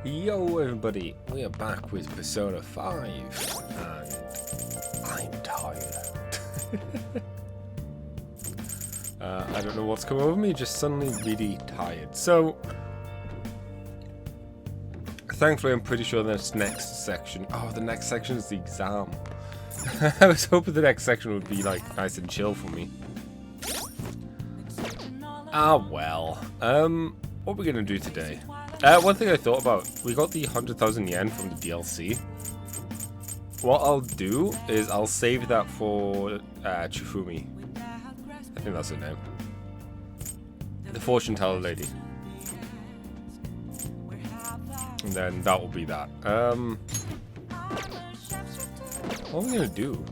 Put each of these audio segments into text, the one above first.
Yo everybody, we are back with Persona 5, and I'm tired. I don't know what's come over me, just suddenly really tired. So, thankfully I'm pretty sure this next section, the next section is the exam. I was hoping the next section would be like nice and chill for me. Well, what we're gonna do today. One thing I thought about, we got the 100,000 yen from the DLC. What I'll do is I'll save that for Chifumi. I think that's her name. The fortune teller lady. And then that will be that. What are we gonna do?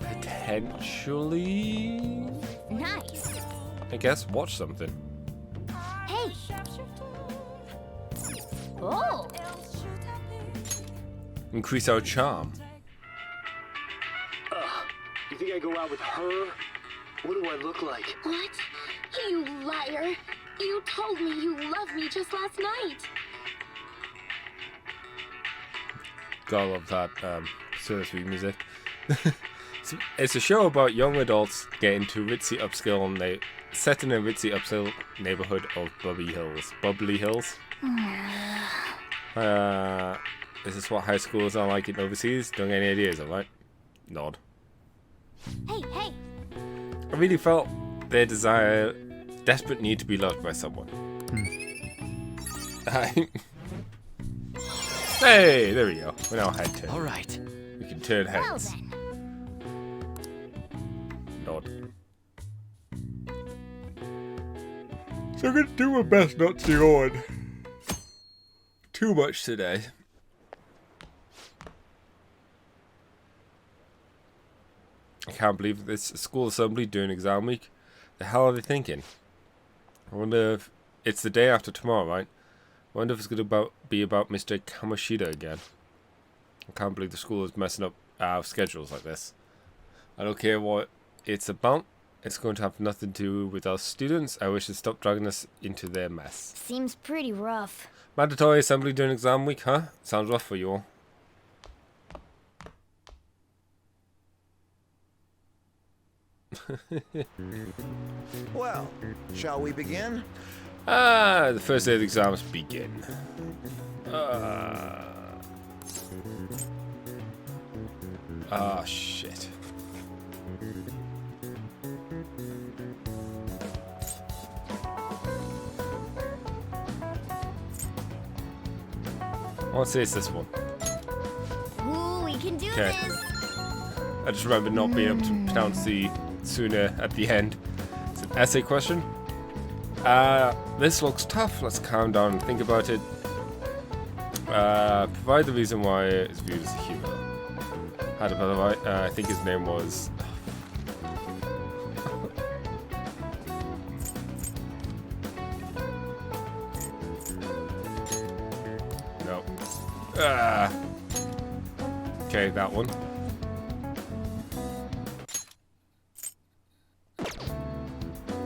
Potentially... Nice. I guess watch something. Hey. Oh. Increase our charm. You think I go out with her? What do I look like? What? You liar. You told me you loved me just last night. Gotta love that Merciless music. It's a show about young adults getting to ritzy upscale and they set in a ritzy upscale neighborhood of Bubbly Hills. Is this what high schools are like in overseas? Don't get any ideas, alright? Nod. Hey. I really felt their desperate need to be loved by someone. Hey, there we go. We're now head turn. Alright. We can turn Well heads. then. Nod. So I'm gonna do my best not to yawn too much today. I can't believe this school assembly during exam week. The hell are they thinking? I wonder if it's the day after tomorrow, right? I wonder if it's gonna be about Mr. Kamoshida again. I can't believe the school is messing up our schedules like this. I don't care what it's about. It's going to have nothing to do with us students. I wish they'd stop dragging us into their mess. Seems pretty rough. Mandatory assembly during exam week, huh? Sounds rough for you all. Well, shall we begin? The first day of the exams begin. Shit. I want to say it's this one. Ooh, we can do Okay. this. I just remember not being able to pronounce the sooner at the end. It's an essay question. This looks tough. Let's calm down and think about it. Provide the reason why it's viewed as a hero. Had a brother, I think his name was... No. Okay, that one.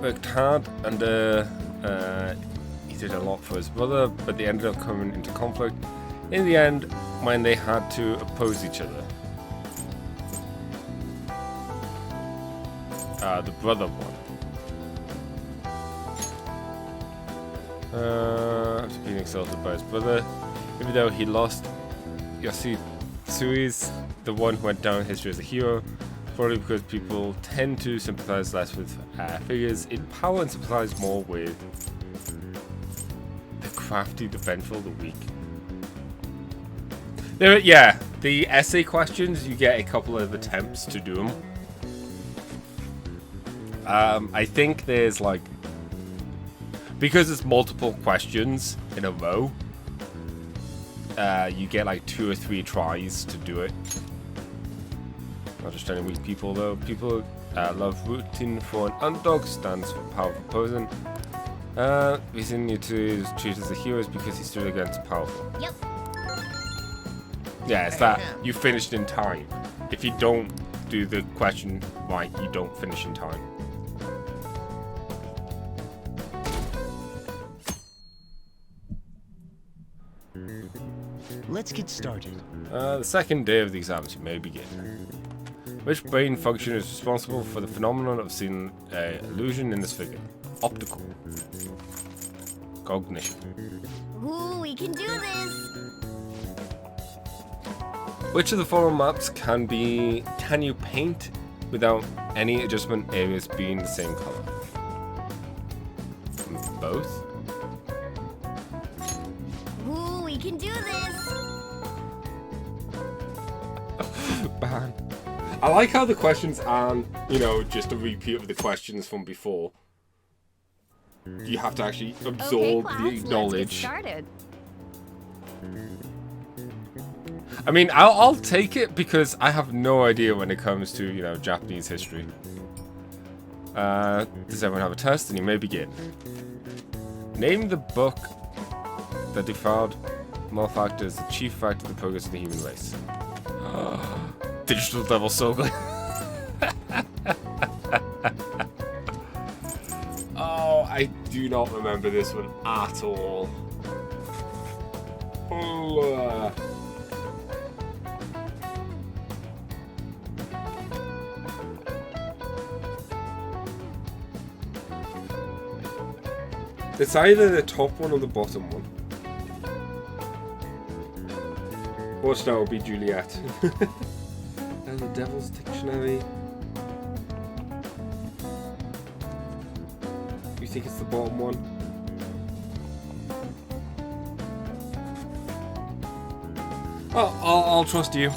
Worked hard and he did a lot for his brother, but they ended up coming into conflict in the end when they had to oppose each other. The brother one. After being exalted by his brother, even though he lost, Yasui's the one who went down in history as a hero. Probably because people tend to sympathize less with figures in power and sympathize more with the crafty, the vengeful, the weak. Yeah, the essay questions, you get a couple of attempts to do them. I think there's like, because it's multiple questions in a row, you get like 2 or 3 tries to do it. Not just any weak people though. People love rooting for an underdog, stands for powerful opposing. Reason you to treat as a hero is because he stood against powerful. Yep. Yeah, it's that you finished in time. If you don't do the question right, you don't finish in time. Let's get started. The second day of the exams, you may begin. Which brain function is responsible for the phenomenon of seeing an illusion in this figure? Optical. Cognition. Ooh, we can do this. Which of the following maps can you paint without any adjustment areas being the same color? Both? Ooh, we can do this. Man. I like how the questions aren't, just a repeat of the questions from before. You have to actually absorb the knowledge. Let's get started. I mean, I'll take it because I have no idea when it comes to, Japanese history. Does everyone have a test? And you may begin. Name the book that defiled malefactor as the chief factor of the progress of the human race. Digital Devil Soul. Oh, I do not remember this one at all. Oh, it's either the top one or the bottom one. Watch that will be Juliet. And the Devil's Dictionary. You think it's the bottom one? Oh, I'll trust you.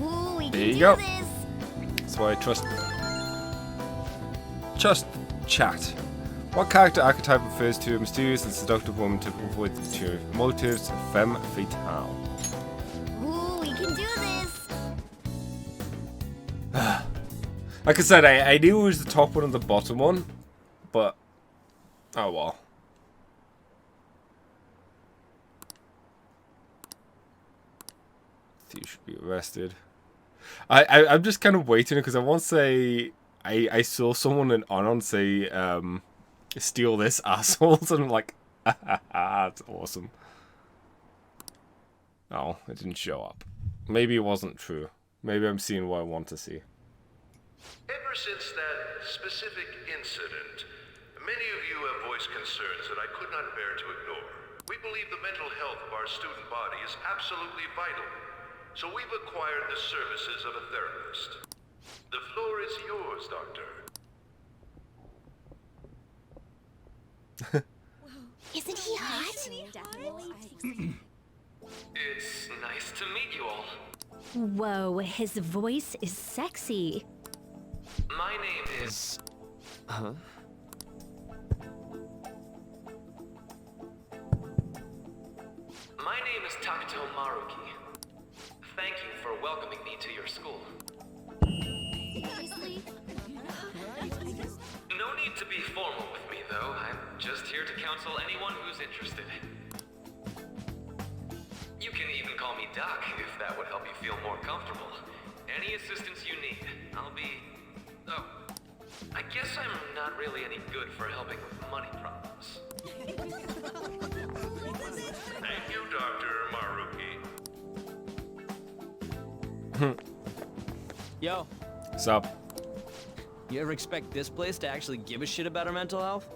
Ooh, we There can you do go. this. That's why I trust chat. What character archetype refers to a mysterious and seductive woman typical with two motives femme fatale? Ooh, we can do this. Like I said, I knew it was the top one and the bottom one, but oh well. You should be arrested. I'm just kind of waiting because I want to say I saw someone in Anon say steal this assholes and I'm like that's awesome. Oh, it didn't show up. Maybe it wasn't true. Maybe I'm seeing what I want to see. Ever since that specific incident, many of you have voiced concerns that I could not bear to ignore. We believe the mental health of our student body is absolutely vital, so we've acquired the services of a therapist. The floor is yours, Doctor. Isn't he hot? It's nice to meet you all. Whoa, his voice is sexy. My name is... Huh? My name is Takuto Maruki. Thank you for welcoming me to your school. Seriously? No need to be formal with me, though. I'm just here to counsel anyone who's interested. You can even call me Doc, if that would help you feel more comfortable. Any assistance you need, I'll be... Oh, I guess I'm not really any good for helping with money problems. Thank you, Dr. Maruki. Yo, What's up? you ever expect this place to actually give a shit about our mental health?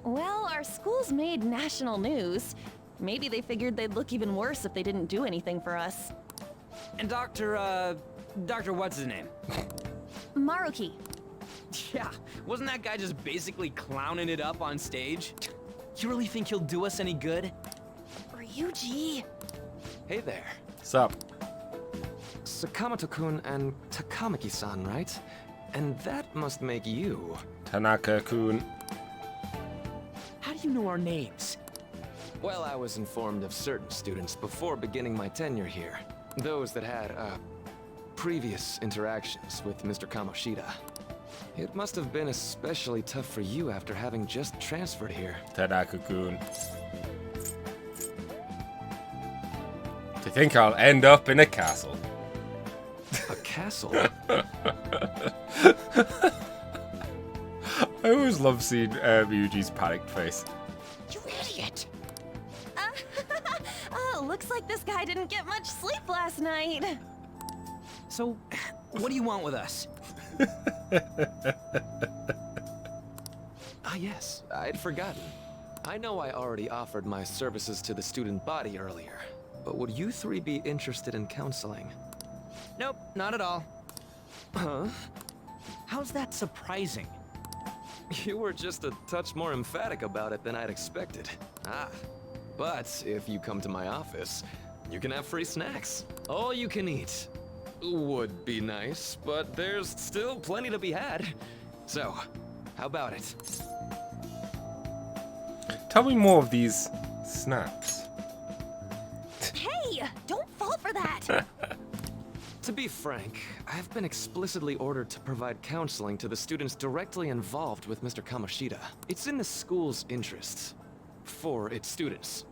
Well, our school's made national news. Maybe they figured they'd look even worse if they didn't do anything for us. And Dr. what's his name? Maruki. Yeah, wasn't that guy just basically clowning it up on stage? You really think he'll do us any good? Ryuji. Hey there. What's up? Sakamoto-kun and Takamaki-san, right? And that must make you. Tanaka-kun. How do you know our names? Well, I was informed of certain students before beginning my tenure here. Those that had, previous interactions with Mr. Kamoshida. It must have been especially tough for you after having just transferred here. Tanaka-kun. Do you think I'll end up in a castle? A castle? I always love seeing Ryuji's panicked face. You idiot. Looks like this guy didn't get much sleep last night. So, what do you want with us? Ah, yes, I'd forgotten. I know I already offered my services to the student body earlier, but would you three be interested in counseling? Nope, not at all. Huh? How's that surprising? You were just a touch more emphatic about it than I'd expected. Ah, but if you come to my office, you can have free snacks. All you can eat. Would be nice, but there's still plenty to be had. So, how about it? Tell me more of these snacks. Hey, don't fall for that. To be frank, I've been explicitly ordered to provide counseling to the students directly involved with Mr. Kamoshida. It's in the school's interests. For its students.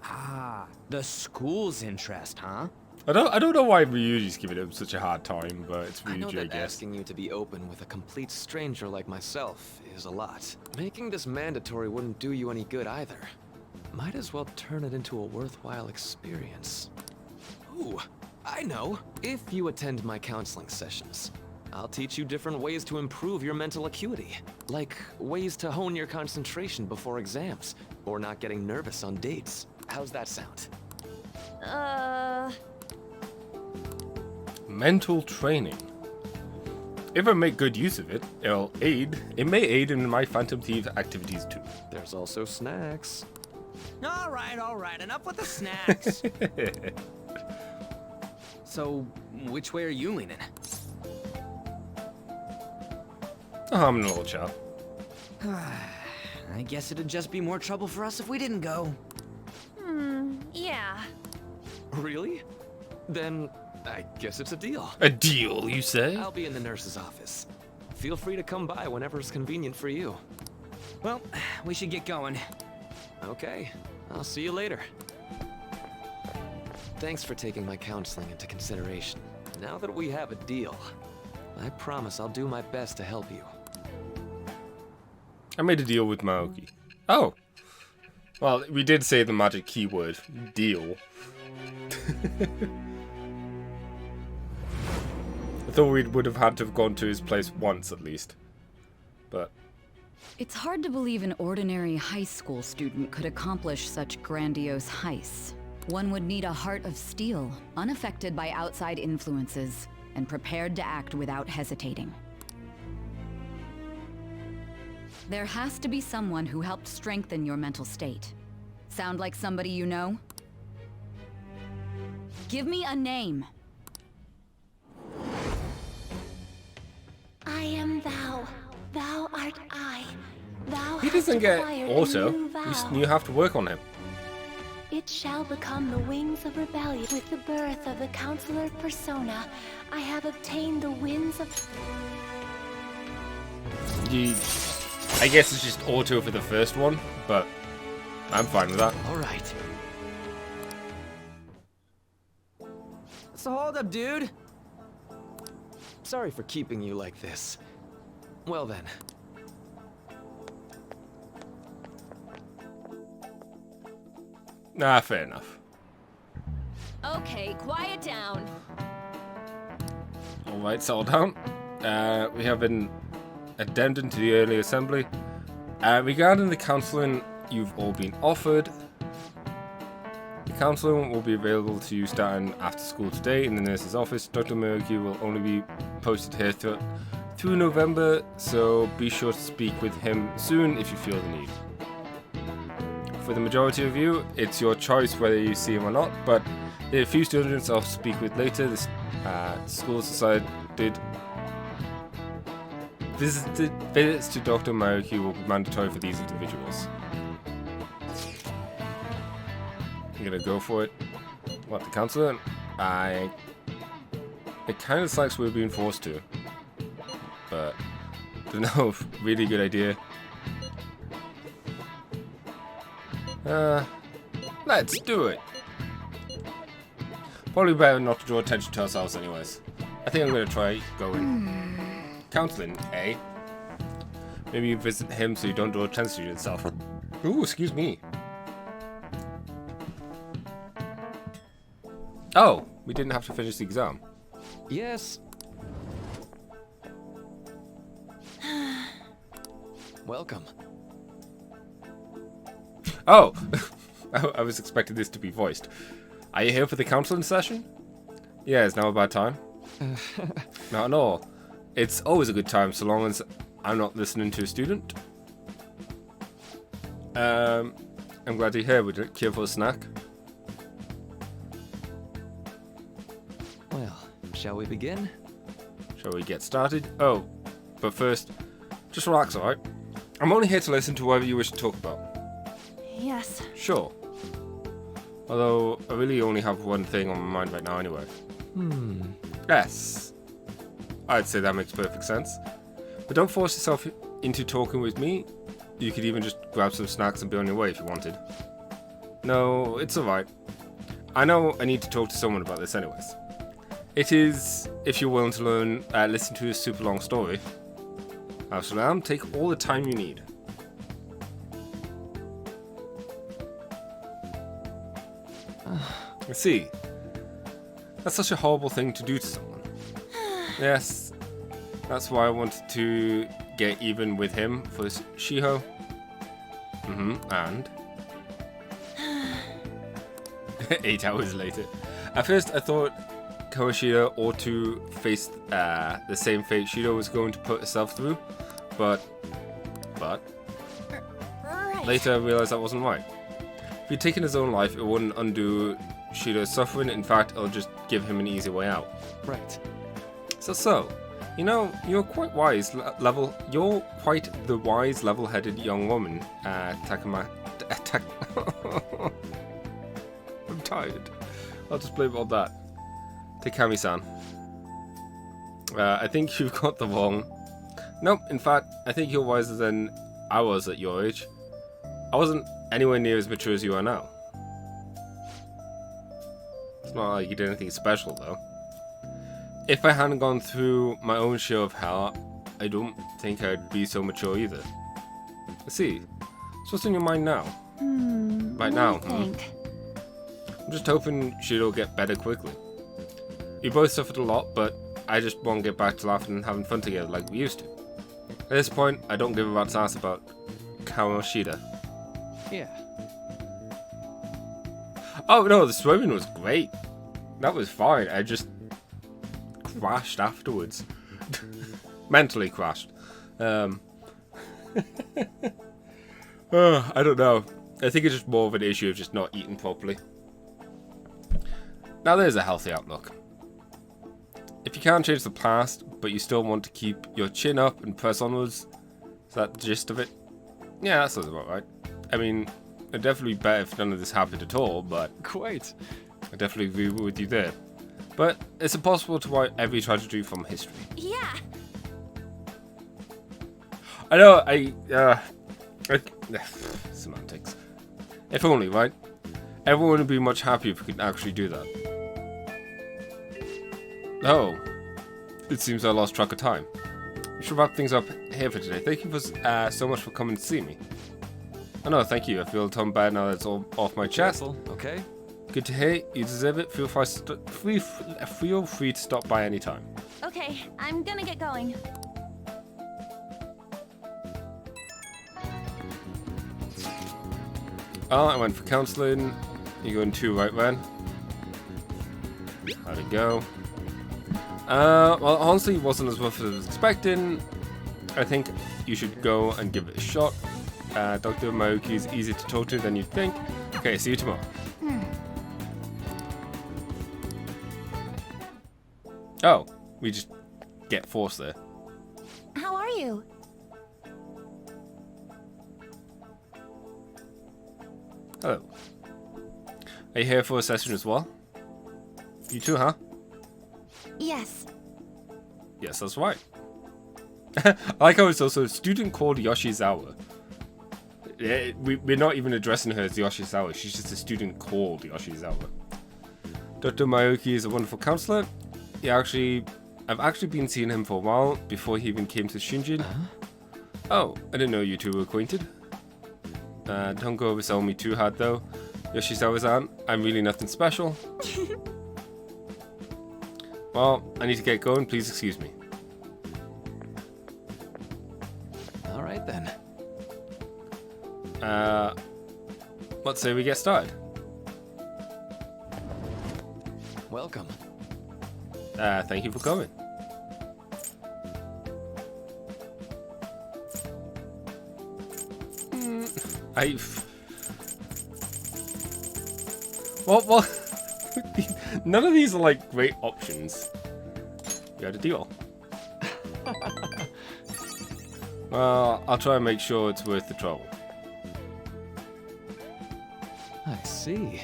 Ah, the school's interest, huh? I don't know why Ryuji's giving him such a hard time, but it's I know Ryuji, I that guess. asking you to be open with a complete stranger like myself is a lot. Making this mandatory wouldn't do you any good either. Might as well turn it into a worthwhile experience. Ooh, I know. If you attend my counseling sessions, I'll teach you different ways to improve your mental acuity. Like ways to hone your concentration before exams, or not getting nervous on dates. How's that sound? Mental training. If I make good use of it, it may aid in my Phantom Thieves activities too. There's also snacks. All right, enough with the snacks. So, which way are you leaning? Oh, I'm an old chap. I guess it'd just be more trouble for us if we didn't go. Yeah. Really? Then I guess it's a deal. A deal, you say? I'll be in the nurse's office. Feel free to come by whenever it's convenient for you. Well, we should get going. Okay, I'll see you later. Thanks for taking my counseling into consideration. Now that we have a deal, I promise I'll do my best to help you. I made a deal with Maoki. Oh. Well, we did say the magic keyword, deal. I thought we would have had to have gone to his place once at least. But It's hard to believe an ordinary high school student could accomplish such grandiose heists. One would need a heart of steel, unaffected by outside influences, and prepared to act without hesitating. There has to be someone who helped strengthen your mental state. Sound like somebody you know? Give me a name. I am thou. Thou art I. Thou he hast doesn't get acquired a auto. new vow. You have to work on him. It shall become the wings of rebellion. With the birth of the Counselor Persona, I have obtained the winds of... I guess it's just auto for the first one, but I'm fine with that. All right. What's the holdup, dude? Sorry for keeping you like this. Well then. Nah, fair enough. Okay, quiet down. Alright, settle down. We have an addendum to the early assembly. Regarding the counseling you've all been offered, the counseling will be available to you starting after school today in the nurse's office. Dr. Murky will only be posted here through November, so be sure to speak with him soon if you feel the need. For the majority of you, it's your choice whether you see him or not, but there are a few students I'll speak with later. The school decided visits to Dr. Maruki will be mandatory for these individuals. I'm gonna go for it. What, the counselor? It kind of sucks we're being forced to, but there's no really good idea. Let's do it. Probably better not to draw attention to ourselves anyways. I think I'm gonna try going counseling, eh? Maybe you visit him so you don't draw attention to yourself. Ooh, excuse me. Oh, we didn't have to finish the exam. Yes. Welcome. Oh, I was expecting this to be voiced. Are you here for the counseling session? Yeah, it's now about time. Not at all. It's always a good time, so long as I'm not listening to a student. I'm glad you're here. Would you care for a snack? Well, shall we begin? Shall we get started? Oh, but first, just relax, alright? I'm only here to listen to whatever you wish to talk about. Yes. Sure. Although, I really only have one thing on my mind right now anyway. Yes. I'd say that makes perfect sense. But don't force yourself into talking with me. You could even just grab some snacks and be on your way if you wanted. No, it's alright. I know I need to talk to someone about this anyways. It is, if you're willing to learn, listen to a super long story. Absalom, take all the time you need. I see. That's such a horrible thing to do to someone. Yes, that's why I wanted to get even with him for Shiho. And 8 hours later. At first, I thought Kamoshida ought to face the same fate Shido was going to put herself through, but Right. later I realized that wasn't right. If he'd taken his own life, it wouldn't undo Shido's suffering. In fact, it'll just give him an easy way out. Right. So, you know, you're quite wise, you're quite the wise, level-headed young woman, Takama. I'm tired. I'll just blame it on that. Takami-san. I think you've got the wrong. Nope, in fact, I think you're wiser than I was at your age. I wasn't anywhere near as mature as you are now. It's not like you did anything special, though. If I hadn't gone through my own share of hell, I don't think I'd be so mature either. I see. So what's in your mind now? Right now, What do you think? I'm just hoping she'll get better quickly. We both suffered a lot, but I just want to get back to laughing and having fun together like we used to. At this point, I don't give a rat's ass about Kamoshida. Yeah. Oh no, the swimming was great. That was fine. I just crashed afterwards. Mentally crashed. I don't know. I think it's just more of an issue of just not eating properly. Now there's a healthy outlook. If you can't change the past, but you still want to keep your chin up and press onwards, is that the gist of it? Yeah, that sounds about right. I mean, it'd definitely be better if none of this happened at all, but Quite. I definitely agree with you there. But it's impossible to write every tragedy from history. Yeah. I know, semantics. If only, right? Everyone would be much happier if we could actually do that. Oh, it seems I lost track of time. We should wrap things up here for today. Thank you for so much for coming to see me. Oh no, thank you. I feel a ton bad now that it's all off my chest. Careful, okay? Good to hear. You deserve it. Feel free to stop by anytime. Okay, I'm gonna get going. Oh, I went for counseling. You're going 2, right, Ren? How'd it go? Well, honestly, it wasn't as rough as I was expecting. I think you should go and give it a shot. Dr. Mayuki is easier to talk to than you'd think. Okay, see you tomorrow. Oh, we just get forced there. How are you? Hello. Are you here for a session as well? You too, huh? Yes. Yes, that's right. I like how it's also a student called Yoshizawa. We're not even addressing her as Yoshizawa. She's just a student called Yoshizawa. Dr. Mayuki is a wonderful counselor. I've actually been seeing him for a while before he even came to Shinjin. Oh, I didn't know you two were acquainted. Don't go overselling me too hard though. Yoshizawa-san, I'm really nothing special. Well, I need to get going. Please excuse me. All right then. Let's say we get started. Welcome. Thank you for coming. Well, none of these are like great options. You had a deal. Well, I'll try and make sure it's worth the trouble. I see.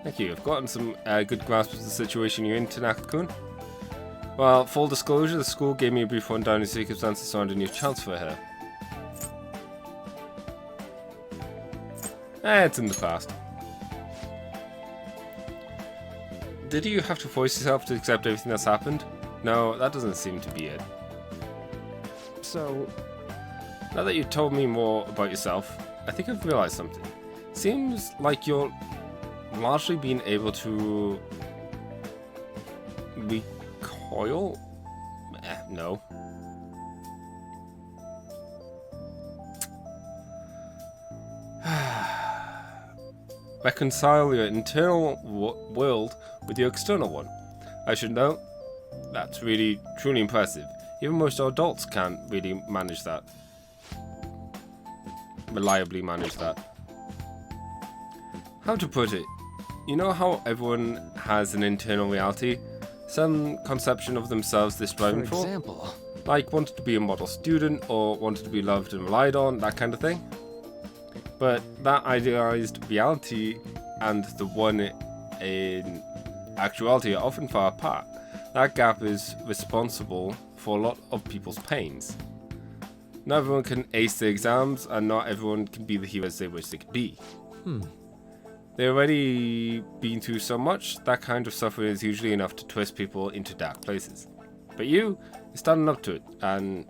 Thank you. I've gotten some good grasp of the situation you're in, Tanaka-kun. Well, full disclosure, the school gave me a brief rundown of the circumstances surrounding your transfer here. It's in the past. Did you have to force yourself to accept everything that's happened? No, that doesn't seem to be it. So, Now that you've told me more about yourself, I think I've realized something. Seems like you're largely being able to recoil? No. Reconcile your internal world with your external one. I should note, that's really, truly impressive. Even most adults can't really manage that. Reliably manage that. How to put it? You know how everyone has an internal reality? Some conception of themselves they're striving for? example. Like wanted to be a model student or wanted to be loved and relied on, that kind of thing. But that idealized reality and the one in actuality are often far apart. That gap is responsible for a lot of people's pains. Not everyone can ace their exams, and not everyone can be the heroes they wish they could be. They've already been through so much, that kind of suffering is usually enough to twist people into dark places. But you're standing up to it, and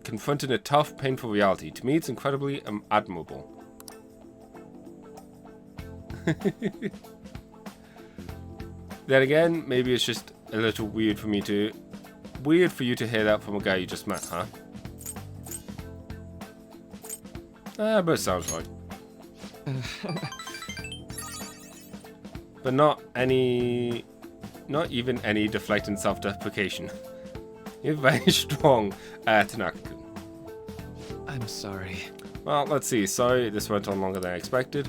confronting a tough, painful reality. To me, it's incredibly admirable. Then again, maybe it's just a little weird for you to hear that from a guy you just met, huh? But it sounds right. But not even any deflecting self-deprecation. You're very strong, Tanaka-kun. I'm sorry. Well, let's see. Sorry, this went on longer than I expected.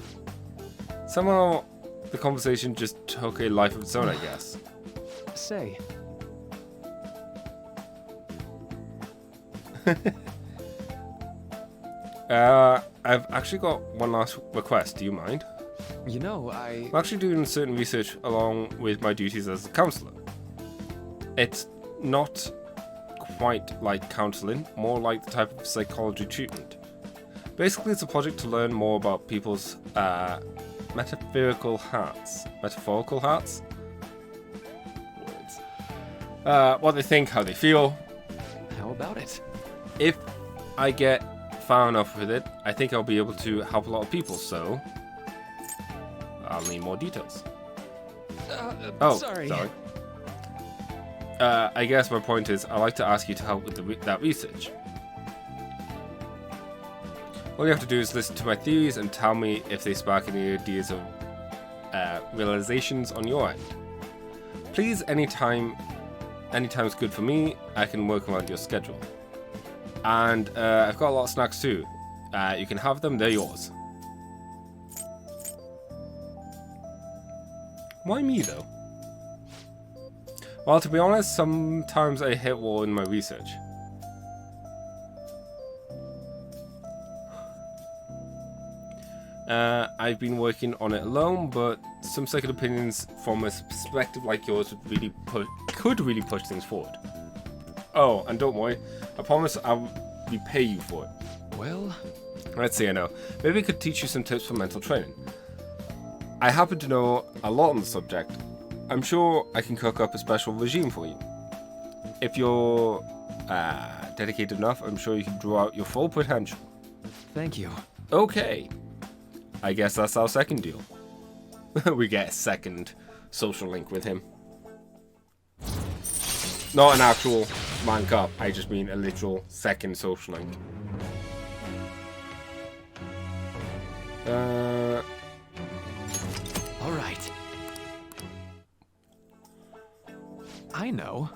Somehow, the conversation just took a life of its own, I guess. Say, I've actually got one last request. Do you mind? you know, I'm actually doing certain research along with my duties as a counselor. It's not quite like counseling, more like the type of psychology treatment. Basically, it's a project to learn more about people's metaphorical hearts. Metaphorical hearts? Words. What they think, how they feel. How about it? If I get far enough with it, I think I'll be able to help a lot of people, so I'll need more details. Sorry. I guess my point is, I'd like to ask you to help with that research. All you have to do is listen to my theories and tell me if they spark any ideas or realizations on your end. Please, anytime's good for me. I can work around your schedule. And I've got a lot of snacks too. You can have them, they're yours. Why me though? Well, to be honest, sometimes I hit wall in my research. I've been working on it alone, but some second opinions from a perspective like yours could really push things forward. Oh, and don't worry, I promise I'll repay you for it. Well, Let's see, I know. Maybe I could teach you some tips for mental training. I happen to know a lot on the subject. I'm sure I can cook up a special regime for you. If you're dedicated enough, I'm sure you can draw out your full potential. thank you. Okay. I guess that's our second deal. We get a second social link with him. Not an actual rank up, I just mean a literal second social link. Alright. I know.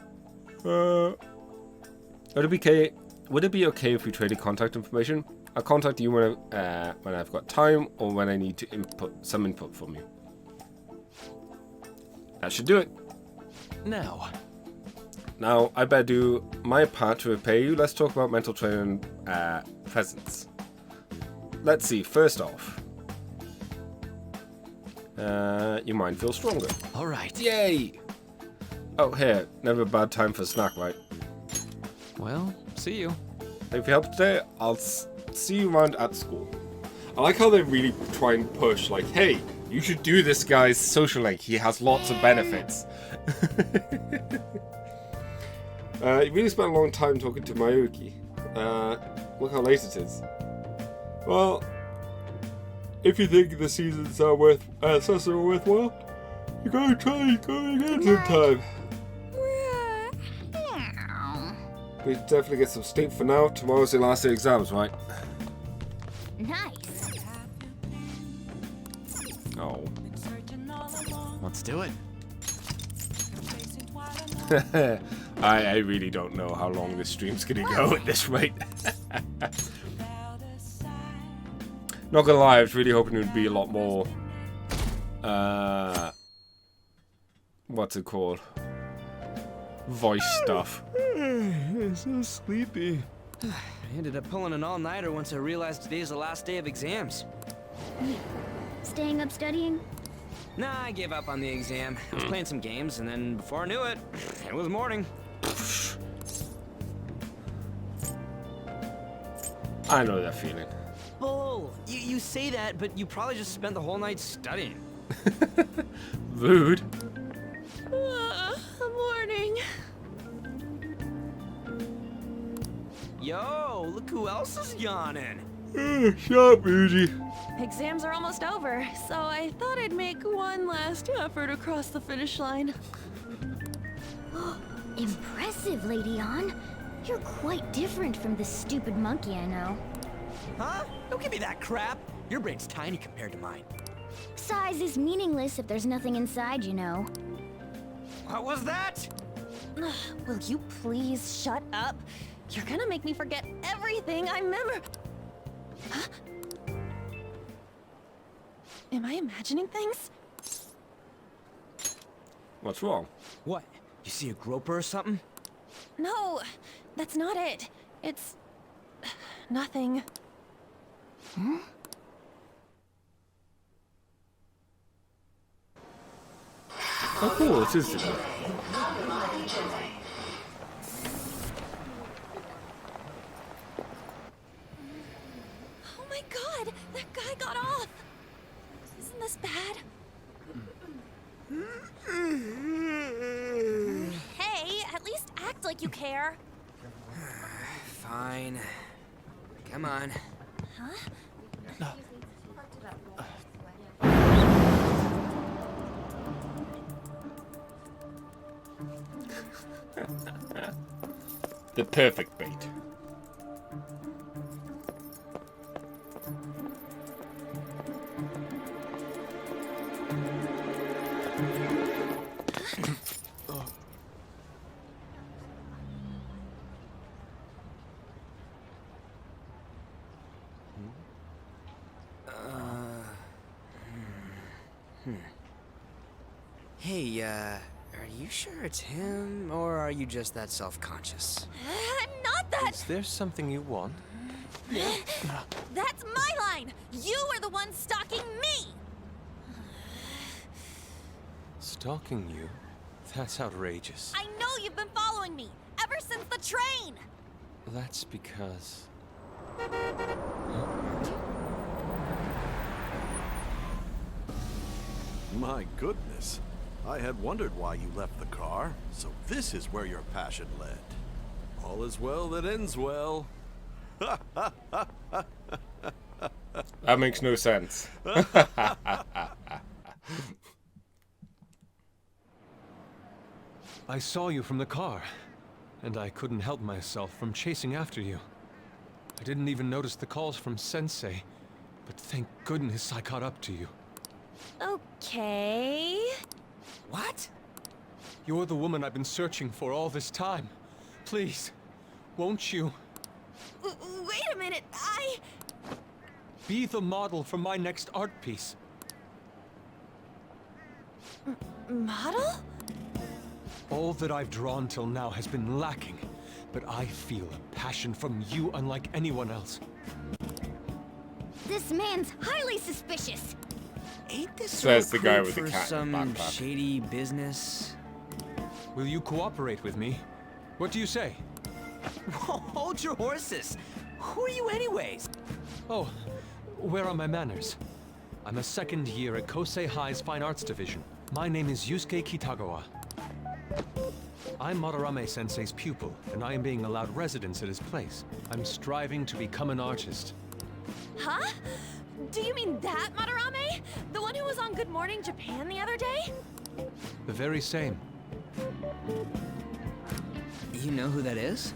Would it be okay if we traded contact information? I'll contact you when I've got time or when I need to input from you. That should do it. Now, I better do my part to repay you. Let's talk about mental training presents. Let's see, first off. Your mind feels stronger. Alright. Yay! Oh, here. Never a bad time for a snack, right? Well, see you. Thank you for your help today. I'll see you around at school. I like how they really try and push, like, hey, you should do this guy's social link. He has lots of benefits. You really spent a long time talking to Mayuki. Look how late it is. Well, if you think the seasons are worthwhile, you gotta try going again sometime. We should definitely get some sleep for now. Tomorrow's the last day of exams, right? Nice. Oh. Let's do it. I really don't know how long this stream's gonna go at this rate. Not gonna lie, I was really hoping it would be a lot more what's it called? Voice stuff. I'm so sleepy. I ended up pulling an all-nighter once I realized today's the last day of exams. Staying up studying? Nah, I gave up on the exam. I was playing some games, and then before I knew it, it was morning. I know that feeling. Bull! You say that, but you probably just spent the whole night studying. Rude. Morning. Yo, look who else is yawning. Shut up, Rudy. Exams are almost over, so I thought I'd make one last effort across the finish line. Impressive, Lady Ann. You're quite different from the stupid monkey I know. Huh? Don't give me that crap. Your brain's tiny compared to mine. Size is meaningless if there's nothing inside, you know. What was that? Will you please shut up? You're gonna make me forget everything I remember. Huh? Am I imagining things? What's wrong? What? You see a groper or something? No, that's not it. It's nothing. Hmm? Oh, cool, it is different. Oh my god, that guy got off. Isn't this bad? Hey, at least act like you care. Fine. Come on. Huh? The perfect bait. Hey, are you sure it's him, or are you just that self-conscious? Not that! Is there something you want? That's my line! You are the one stalking me! Stalking you? That's outrageous. I know you've been following me, ever since the train! That's because... My goodness. I had wondered why you left the car, so this is where your passion led. All is well that ends well. That makes no sense. I saw you from the car. and I couldn't help myself from chasing after you. I didn't even notice the calls from Sensei, but thank goodness I caught up to you. Okay... What? You're the woman I've been searching for all this time. Please, won't you? Wait a minute, Be the model for my next art piece. Model? All that I've drawn till now has been lacking, but I feel a passion from you unlike anyone else. This man's highly suspicious. Ain't this So that's the guy recruit with the for cat in the some backpack. shady business? Will you cooperate with me? What do you say? Hold your horses. Who are you anyways? Oh, where are my manners? I'm a second year at Kosei High's Fine Arts Division. My name is Yusuke Kitagawa. I'm Madarame-sensei's pupil, and I am being allowed residence at his place. I'm striving to become an artist. Huh? Do you mean that Madarame? The one who was on Good Morning Japan the other day? The very same. You know who that is?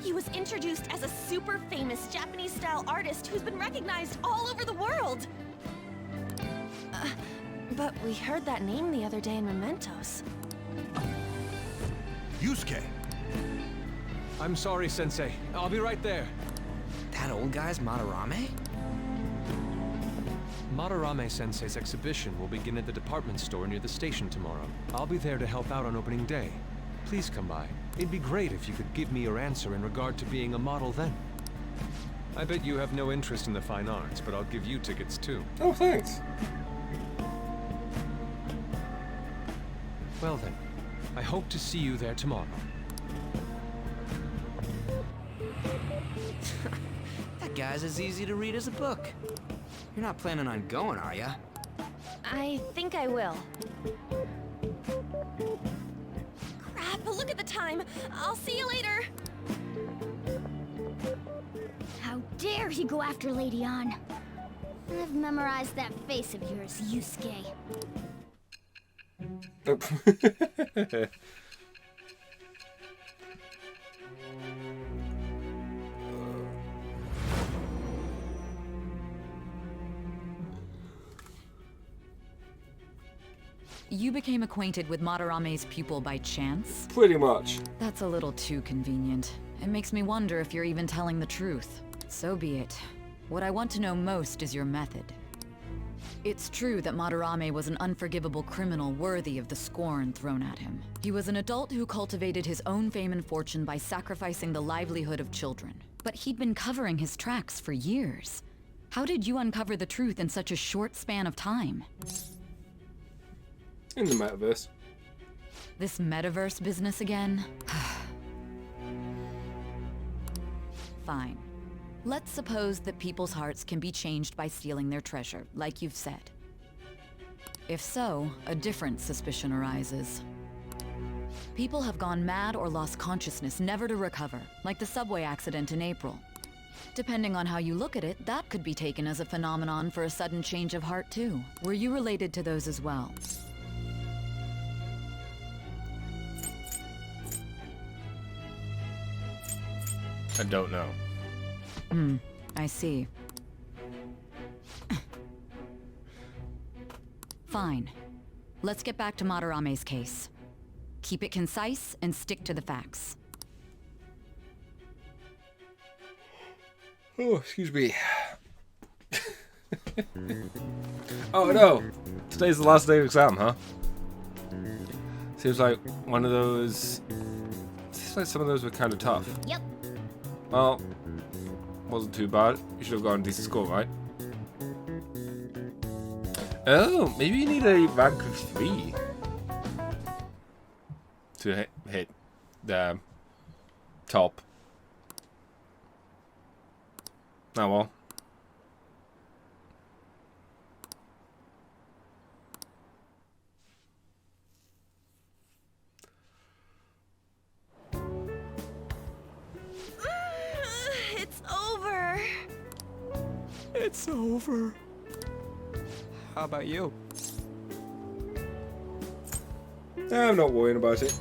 He was introduced as a super famous Japanese-style artist who's been recognized all over the world. But we heard that name the other day in Mementos. Yusuke! I'm sorry, Sensei. I'll be right there. That old guy's Madarame? Madarame-sensei's exhibition will begin at the department store near the station tomorrow. I'll be there to help out on opening day. Please come by. It'd be great if you could give me your answer in regard to being a model then. I bet you have no interest in the fine arts, but I'll give you tickets too. Oh, thanks. Well then, I hope to see you there tomorrow. That guy's as easy to read as a book. You're not planning on going, are ya? I think I will. Crap, look at the time. I'll see you later. How dare he go after Lady Ann? I've memorized that face of yours, Yusuke. You became acquainted with Madarame's pupil by chance? Pretty much. That's a little too convenient. It makes me wonder if you're even telling the truth. So be it. What I want to know most is your method. It's true that Madarame was an unforgivable criminal worthy of the scorn thrown at him. He was an adult who cultivated his own fame and fortune by sacrificing the livelihood of children. But he'd been covering his tracks for years. How did you uncover the truth in such a short span of time? In the metaverse. This metaverse business again? Fine. Let's suppose that people's hearts can be changed by stealing their treasure, like you've said. If so, a different suspicion arises. People have gone mad or lost consciousness, never to recover, like the subway accident in April. Depending on how you look at it, that could be taken as a phenomenon for a sudden change of heart too. Were you related to those as well? I don't know. I see. Fine. Let's get back to Madarame's case. Keep it concise and stick to the facts. Oh, excuse me. Oh no! Today's the last day of exam, huh? Seems like one of those... Seems like some of those were kind of tough. Yep. Well, wasn't too bad. You should have got a decent score, right? Oh, maybe you need a rank of 3 to hit the top. Oh well. It's over. It's over. How about you? I'm not worrying about it.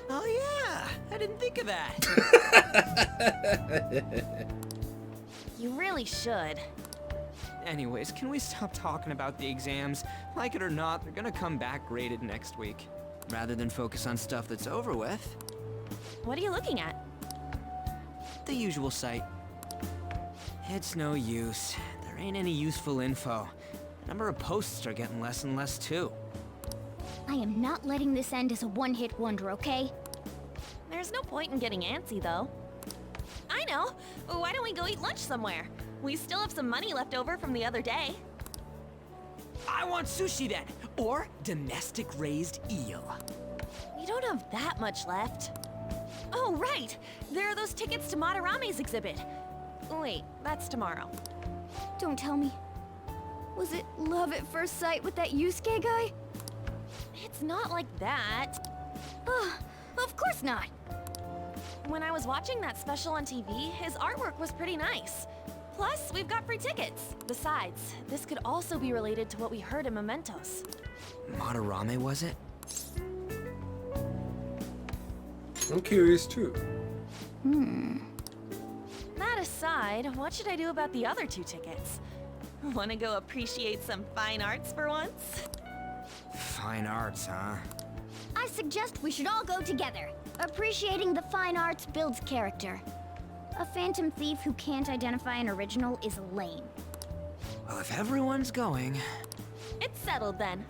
Oh yeah, I didn't think of that. You really should. Anyways, can we stop talking about the exams? Like it or not, they're gonna come back graded next week. Rather than focus on stuff that's over with. What are you looking at? The usual site. It's no use. There ain't any useful info. The number of posts are getting less and less too. I am not letting this end as a one-hit wonder, okay? There's no point in getting antsy, though. I know. Why don't we go eat lunch somewhere? We still have some money left over from the other day. I want sushi then, or domestic raised eel. We don't have that much left. Oh, right! There are those tickets to Madarame's exhibit. Wait, that's tomorrow. Don't tell me. Was it love at first sight with that Yusuke guy? It's not like that. Of course not. When I was watching that special on TV, his artwork was pretty nice. Plus, we've got free tickets. Besides, this could also be related to what we heard in Mementos. Madarame, was it? I'm curious too. That aside, what should I do about the other 2 tickets? Want to go appreciate some fine arts for once? Fine arts, huh? I suggest we should all go together. Appreciating the fine arts builds character. A phantom thief who can't identify an original is lame. Well, if everyone's going... It's settled then.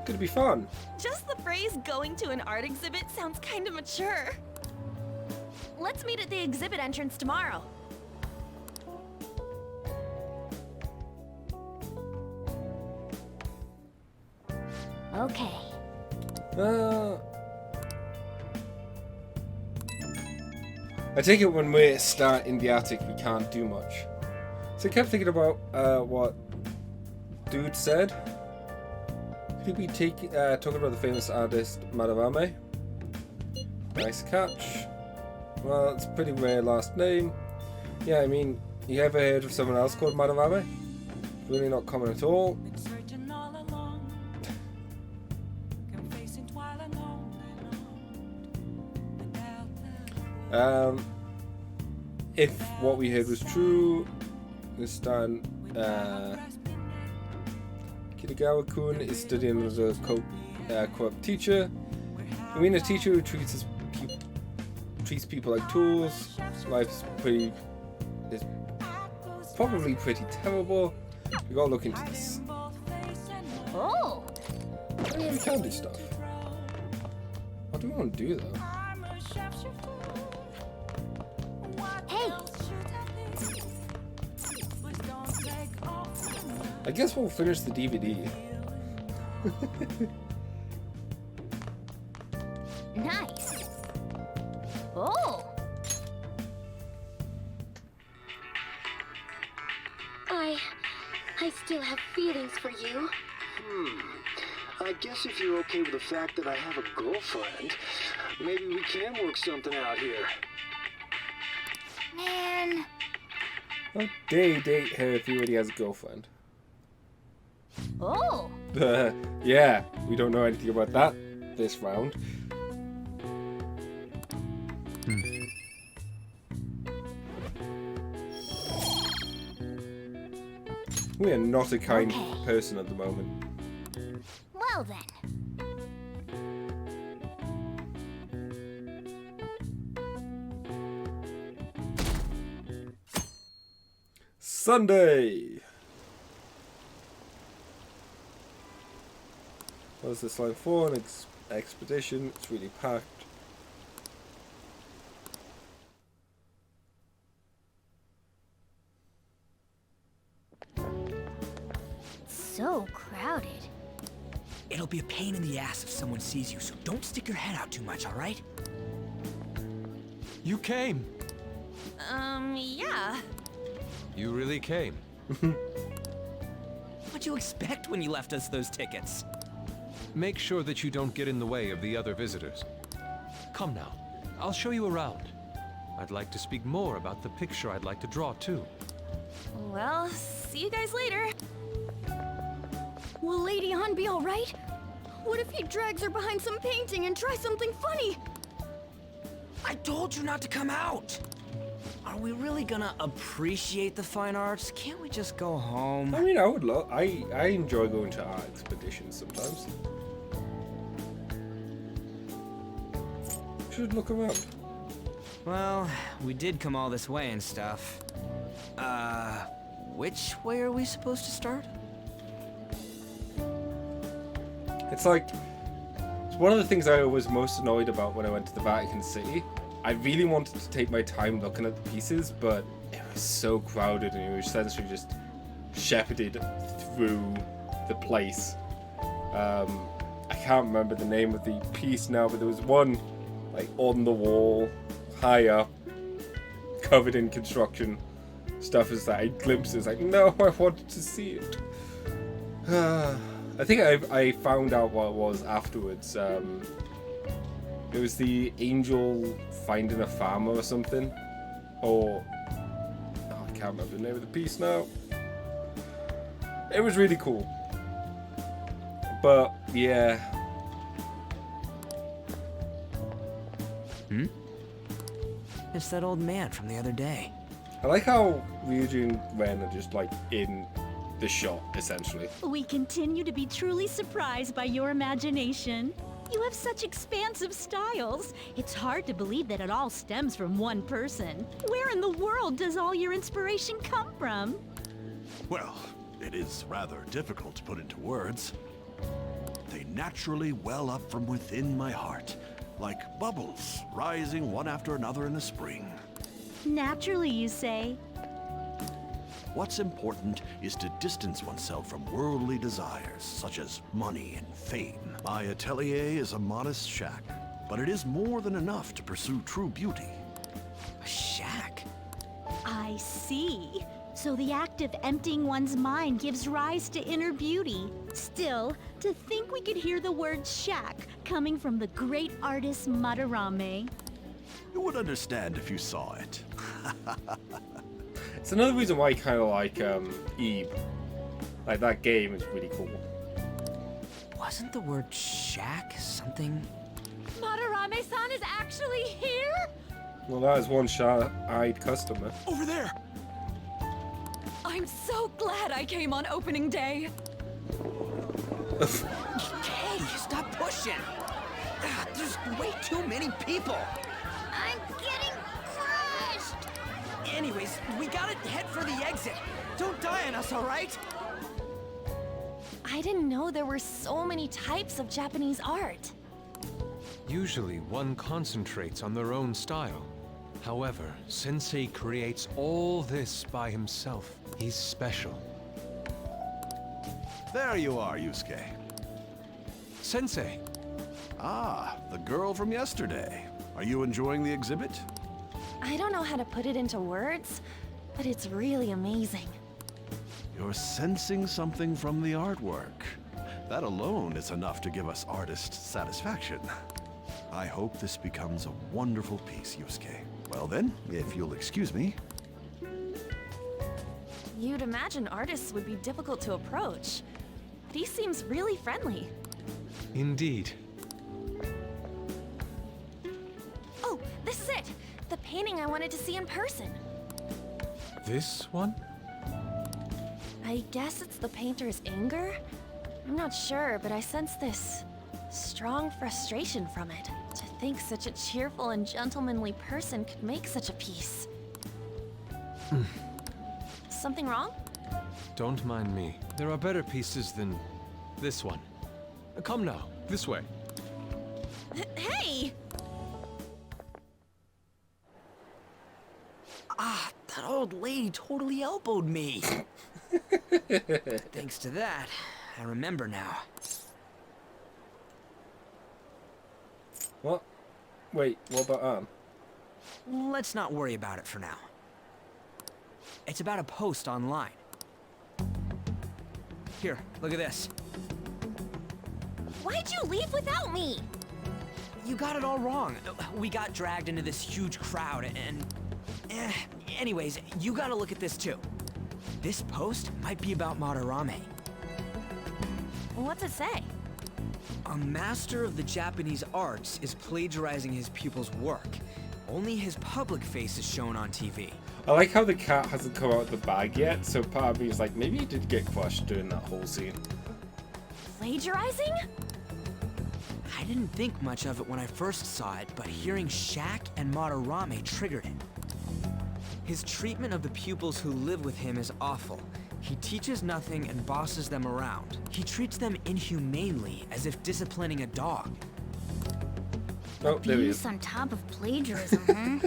Could be fun. Just the phrase going to an art exhibit sounds kind of mature. Let's meet at the exhibit entrance tomorrow. Okay. I take it when we start in the attic, we can't do much. So I kept thinking about what Dude said. Could we talking about the famous artist Madarame? Nice catch. Well, it's a pretty rare last name. Yeah, I mean, you ever heard of someone else called Madarame? Really not common at all. If what we heard was true, this time Kitagawa-kun is studying as a co-op teacher. I mean, a teacher who treats people like tools. Life's probably pretty terrible. We gotta look into this. Oh! Yeah, we can do stuff. What do we want to do though? Hey! I guess we'll finish the DVD. Nice! Oh! I still have feelings for you. I guess if you're okay with the fact that I have a girlfriend, maybe we can work something out here. Man! How dare you date her if he already has a girlfriend? Oh! Yeah, we don't know anything about that this round. We are not a kind person at the moment. Well then. Sunday! What is this line for? An expedition. It's really packed. So crowded. It'll be a pain in the ass if someone sees you, so don't stick your head out too much, alright? You came. Yeah. You really came. What'd you expect when you left us those tickets? Make sure that you don't get in the way of the other visitors. Come now, I'll show you around. I'd like to speak more about the picture I'd like to draw too. Well, see you guys later. Will Lady Han be alright? What if he drags her behind some painting and tries something funny? I told you not to come out! Are we really gonna appreciate the fine arts? Can't we just go home? I mean, I would love. I enjoy going to art expeditions sometimes. Should look around. Well, we did come all this way and stuff. Which way are we supposed to start? It's like, it's one of the things I was most annoyed about when I went to the Vatican City. I really wanted to take my time looking at the pieces, but it was so crowded and you were essentially just shepherded through the place. I can't remember the name of the piece now, but there was one like on the wall, high up, covered in construction stuff as that I glimpses like, no, I wanted to see it. I think I found out what it was afterwards. It was the angel finding a farmer or something. Or... oh, I can't remember the name of the piece now. It was really cool. But, yeah. It's that old man from the other day. I like how Ryuji and Ren are just like in the shot, essentially. We continue to be truly surprised by your imagination. You have such expansive styles. It's hard to believe that it all stems from one person. Where in the world does all your inspiration come from? Well, it is rather difficult to put into words. They naturally well up from within my heart, like bubbles rising one after another in the spring. Naturally, you say. What's important is to distance oneself from worldly desires, such as money and fame. My atelier is a modest shack, but it is more than enough to pursue true beauty. A shack? I see. So the act of emptying one's mind gives rise to inner beauty. Still, to think we could hear the word shack coming from the great artist Madarame. You would understand if you saw it. It's another reason why I kind of like Eve. Like, that game is really cool. Wasn't the word shack something? Madarame-san is actually here? Well, that is one shy-eyed customer. Over there! I'm so glad I came on opening day. Katie, stop pushing! There's way too many people! I'm getting crushed! Anyways, we gotta head for the exit. Don't die on us, alright? I didn't know there were so many types of Japanese art. Usually, one concentrates on their own style. However, Sensei creates all this by himself. He's special. There you are, Yusuke. Sensei! Ah, the girl from yesterday. Are you enjoying the exhibit? I don't know how to put it into words, but it's really amazing. You're sensing something from the artwork. That alone is enough to give us artists satisfaction. I hope this becomes a wonderful piece, Yusuke. Well then, if you'll excuse me. You'd imagine artists would be difficult to approach, but he seems really friendly. Indeed. Oh, this is it! The painting I wanted to see in person. This one? I guess it's the painter's anger? I'm not sure, but I sense this strong frustration from it. To think such a cheerful and gentlemanly person could make such a piece. Something wrong? Don't mind me. There are better pieces than this one. Come now, this way. Hey! Ah, that old lady totally elbowed me. Thanks to that, I remember now. What? Wait, what about Let's not worry about it for now. It's about a post online. Here, look at this. Why'd you leave without me? You got it all wrong. We got dragged into this huge crowd and... anyways, you gotta look at this too. This post might be about Madarame. What's it say? A master of the Japanese arts is plagiarizing his pupil's work. Only his public face is shown on TV. I like how the cat hasn't come out of the bag yet, so part of me is like, maybe he did get crushed during that whole scene. Plagiarizing? I didn't think much of it when I first saw it, but hearing Shaq and Madarame triggered it. His treatment of the pupils who live with him is awful. He teaches nothing and bosses them around. He treats them inhumanely, as if disciplining a dog. Oh, there he is. Abuse on top of plagiarism, huh?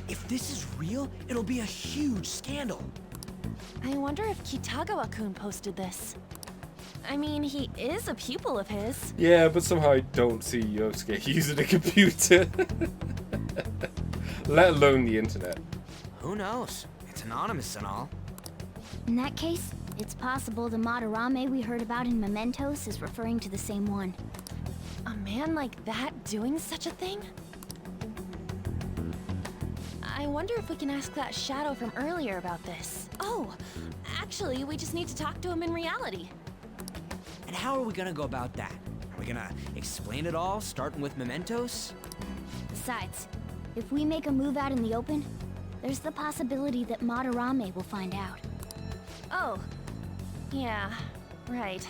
If this is real, it'll be a huge scandal. I wonder if Kitagawa-kun posted this. I mean, he is a pupil of his. Yeah, but somehow I don't see Yosuke using a computer. Let alone the internet. Who knows? It's anonymous and all. In that case, it's possible the Madarame we heard about in Mementos is referring to the same one. A man like that doing such a thing? I wonder if we can ask that shadow from earlier about this. Oh, actually, we just need to talk to him in reality. And how are we gonna go about that? Are we gonna explain it all, starting with Mementos? Besides, if we make a move out in the open, there's the possibility that Madarame will find out. Oh, yeah, right.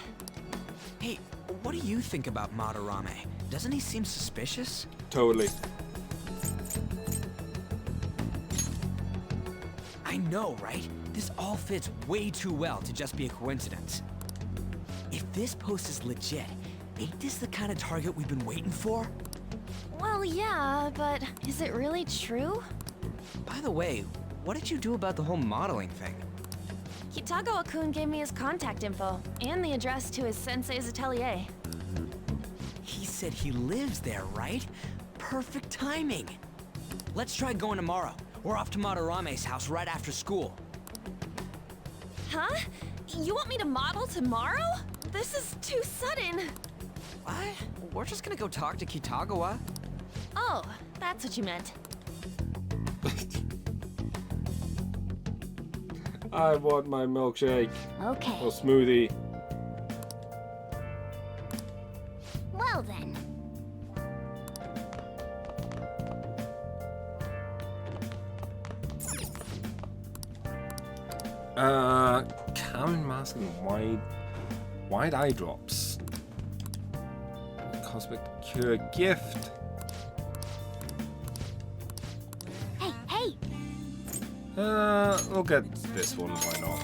Hey, what do you think about Madarame? Doesn't he seem suspicious? Totally. I know, right? This all fits way too well to just be a coincidence. If this post is legit, ain't this the kind of target we've been waiting for? Well, yeah, but is it really true? By the way, what did you do about the whole modeling thing? Kitagawa-kun gave me his contact info and the address to his sensei's atelier. He said he lives there, right? Perfect timing. Let's try going tomorrow. We're off to Madarame's house right after school. Huh? You want me to model tomorrow? This is too sudden. What? We're just gonna go talk to Kitagawa. Oh, that's what you meant. I want my milkshake. Okay. Or smoothie. Well then. Karen mask and wide eye drops. Cosmic Cure gift. Hey, hey! We'll get this one, why not?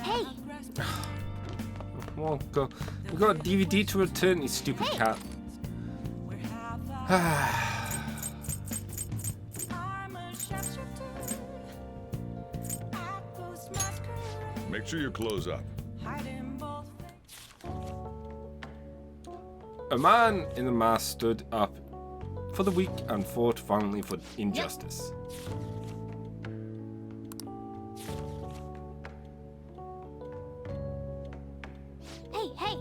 Hey! Well, go. We've got a DVD to return, you stupid cat. Make sure you close up. A man in the mask stood up for the weak and fought violently for injustice. Hey, hey!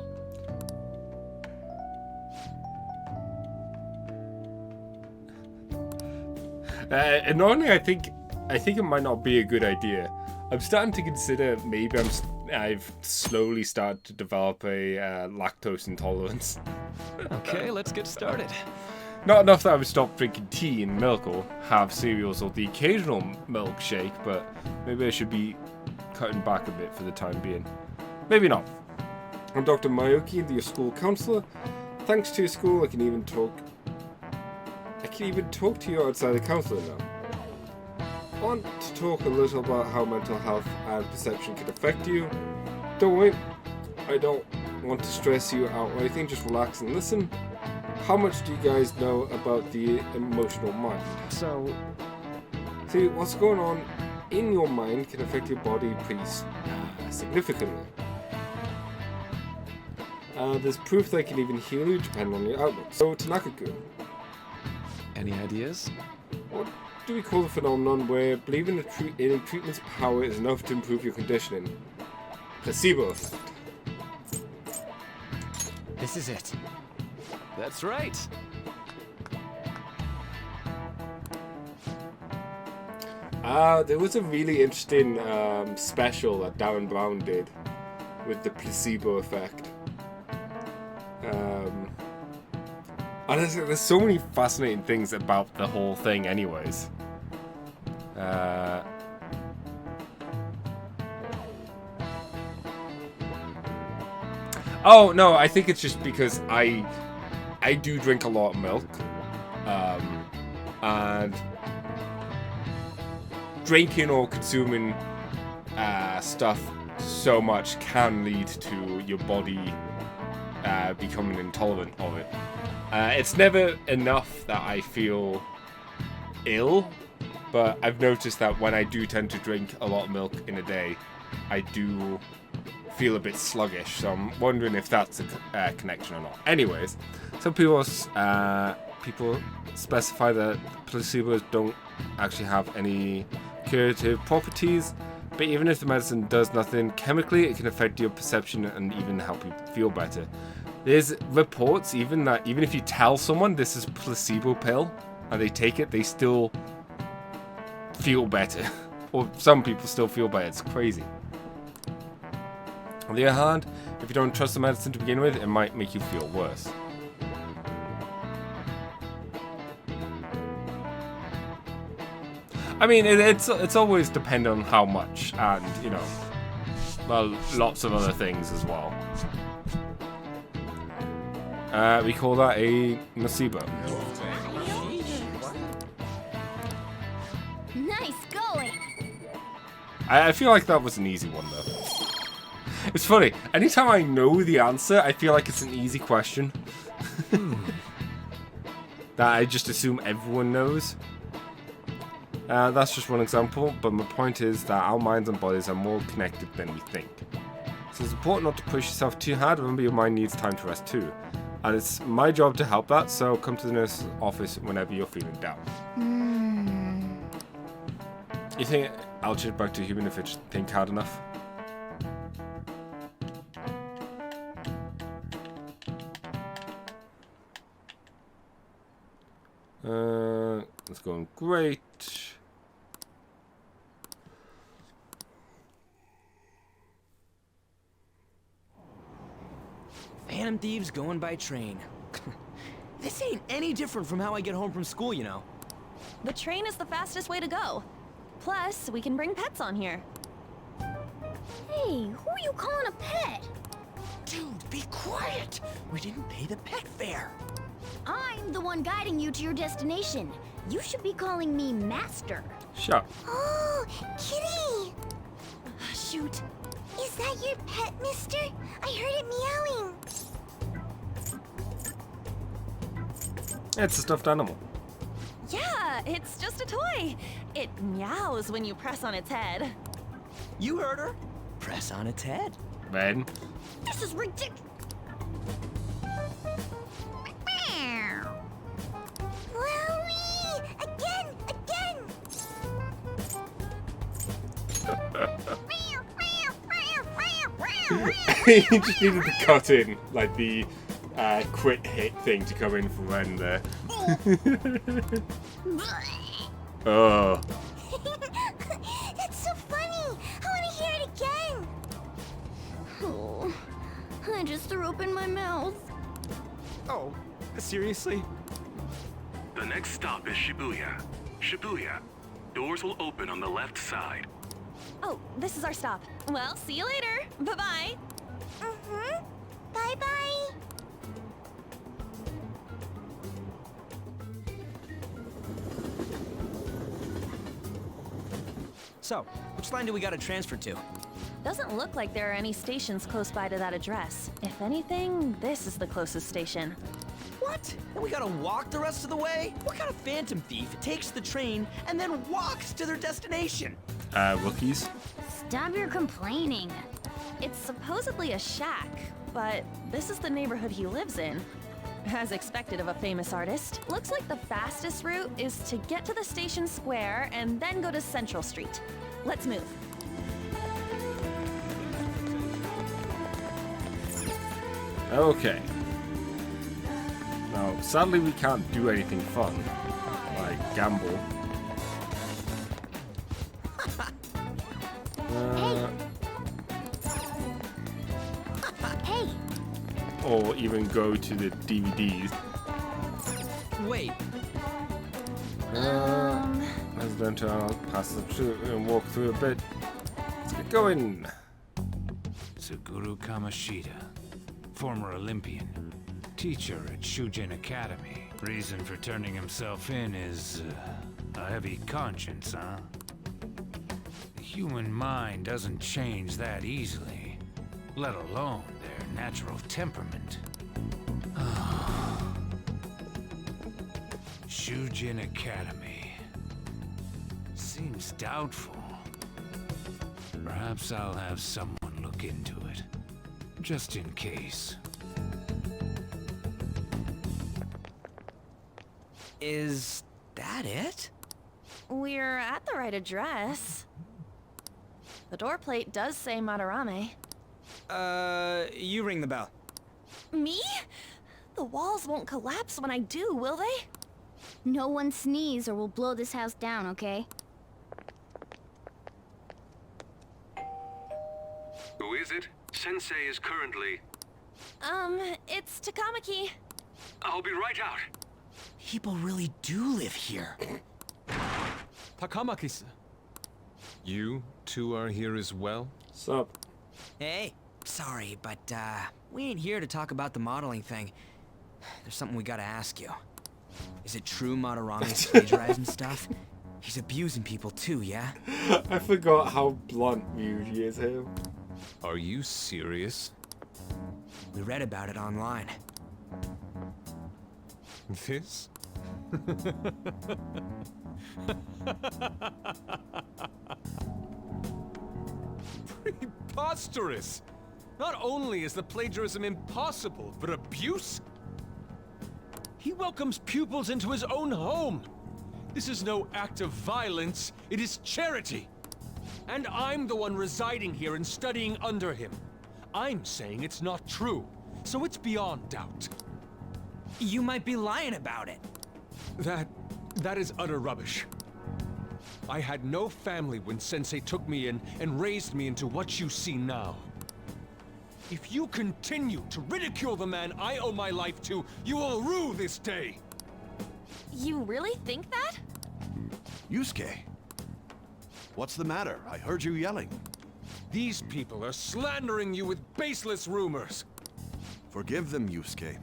Annoyingly, I think it might not be a good idea. I'm starting to consider maybe I've slowly started to develop a lactose intolerance. Okay, let's get started. Not enough that I would stop drinking tea and milk or have cereals or the occasional milkshake, but maybe I should be cutting back a bit for the time being. Maybe not. I'm Dr. Mayoki, your school counselor. Thanks to your school, I can even talk to you outside the counselor now. I want to talk a little about how mental health and perception can affect you. Don't worry, I don't want to stress you out or anything, just relax and listen. How much do you guys know about the emotional mind? See, what's going on in your mind can affect your body pretty significantly. There's proof they can even heal you depending on your outlook. So, Tanaka-kun. Any ideas? What do we call the phenomenon where believing in a treatment's power is enough to improve your conditioning? Placebo effect. This is it. That's right. There was a really interesting special that Darren Brown did with the placebo effect. And there's so many fascinating things about the whole thing anyways. Oh, no, I think it's just because I do drink a lot of milk. And drinking or consuming stuff so much can lead to your body becoming intolerant of it. It's never enough that I feel ill, but I've noticed that when I do tend to drink a lot of milk in a day, I do feel a bit sluggish, so I'm wondering if that's a connection or not. Anyways, some people specify that placebos don't actually have any curative properties, but even if the medicine does nothing chemically, it can affect your perception and even help you feel better. There's reports even that even if you tell someone this is a placebo pill and they take it, they still feel better. Or some people still feel better. It's crazy. On the other hand, if you don't trust the medicine to begin with, it might make you feel worse. I mean, it's always dependent on how much, and, you know, well, lots of other things as well. We call that a nocebo. Nice going. I feel like that was an easy one, though. It's funny. Anytime I know the answer, I feel like it's an easy question. That I just assume everyone knows. That's just one example, but my point is that our minds and bodies are more connected than we think. So it's important not to push yourself too hard. Remember, your mind needs time to rest too. And it's my job to help that, so come to the nurse's office whenever you're feeling down. You think I'll change back to human if I just think hard enough? It's going great. Phantom thieves going by train. This ain't any different from how I get home from school, you know. The train is the fastest way to go. Plus, we can bring pets on here. Hey, who are you calling a pet? Dude, be quiet! We didn't pay the pet fare. I'm the one guiding you to your destination. You should be calling me Master. Sure. Oh, Kitty! Shoot. Is that your pet, mister? I heard it meowing. It's a stuffed animal. Yeah, it's just a toy. It meows when you press on its head. You heard her. Press on its head. Ben. This is ridiculous. Wowie! Again! You just needed to cut in, like, the quick hit thing to come in from when there. Oh. That's so funny! I want to hear it again! Oh, I just threw up in my mouth. Oh, seriously? The next stop is Shibuya. Shibuya. Doors will open on the left side. Oh, this is our stop. Well, see you later. Bye-bye. Bye-bye. So, which line do we gotta transfer to? Doesn't look like there are any stations close by to that address. If anything, this is the closest station. What? And we gotta walk the rest of the way? What kind of phantom thief takes the train and then walks to their destination? Rookies? Stop your complaining. It's supposedly a shack, but this is the neighborhood he lives in. As expected of a famous artist, looks like the fastest route is to get to the station square and then go to Central Street. Let's move. Okay. Now, sadly we can't do anything fun, like gamble. Hey! Or even go to the DVDs. Wait. Let's then to pass it through and walk through a bit. Let's get going. Suguru Kamoshida, former Olympian, teacher at Shujin Academy. Reason for turning himself in is a heavy conscience, huh? The human mind doesn't change that easily, let alone their natural temperament. Shujin Academy. Seems doubtful. Perhaps I'll have someone look into it, just in case. Is that it? We're at the right address. The door plate does say Madarame. You ring the bell. Me? The walls won't collapse when I do, will they? No one sneeze or we'll blow this house down, okay? Who is it? Sensei is currently... It's Takamaki. I'll be right out. People really do live here. Takamaki. You two are here as well? Sup? Hey, sorry, but we ain't here to talk about the modeling thing. There's something we gotta ask you. Is it true Madarame's plagiarizing stuff? He's abusing people too, yeah? I forgot how blunt we usually is here. Are you serious? We read about it online. This? Preposterous! Not only is the plagiarism impossible, but abuse? He welcomes pupils into his own home. This is no act of violence, it is charity. And I'm the one residing here and studying under him. I'm saying it's not true, so it's beyond doubt. You might be lying about it. That is utter rubbish. I had no family when Sensei took me in and raised me into what you see now. If you continue to ridicule the man I owe my life to, you will rue this day. You really think that? Yusuke, what's the matter? I heard you yelling. These people are slandering you with baseless rumors. Forgive them, Yusuke.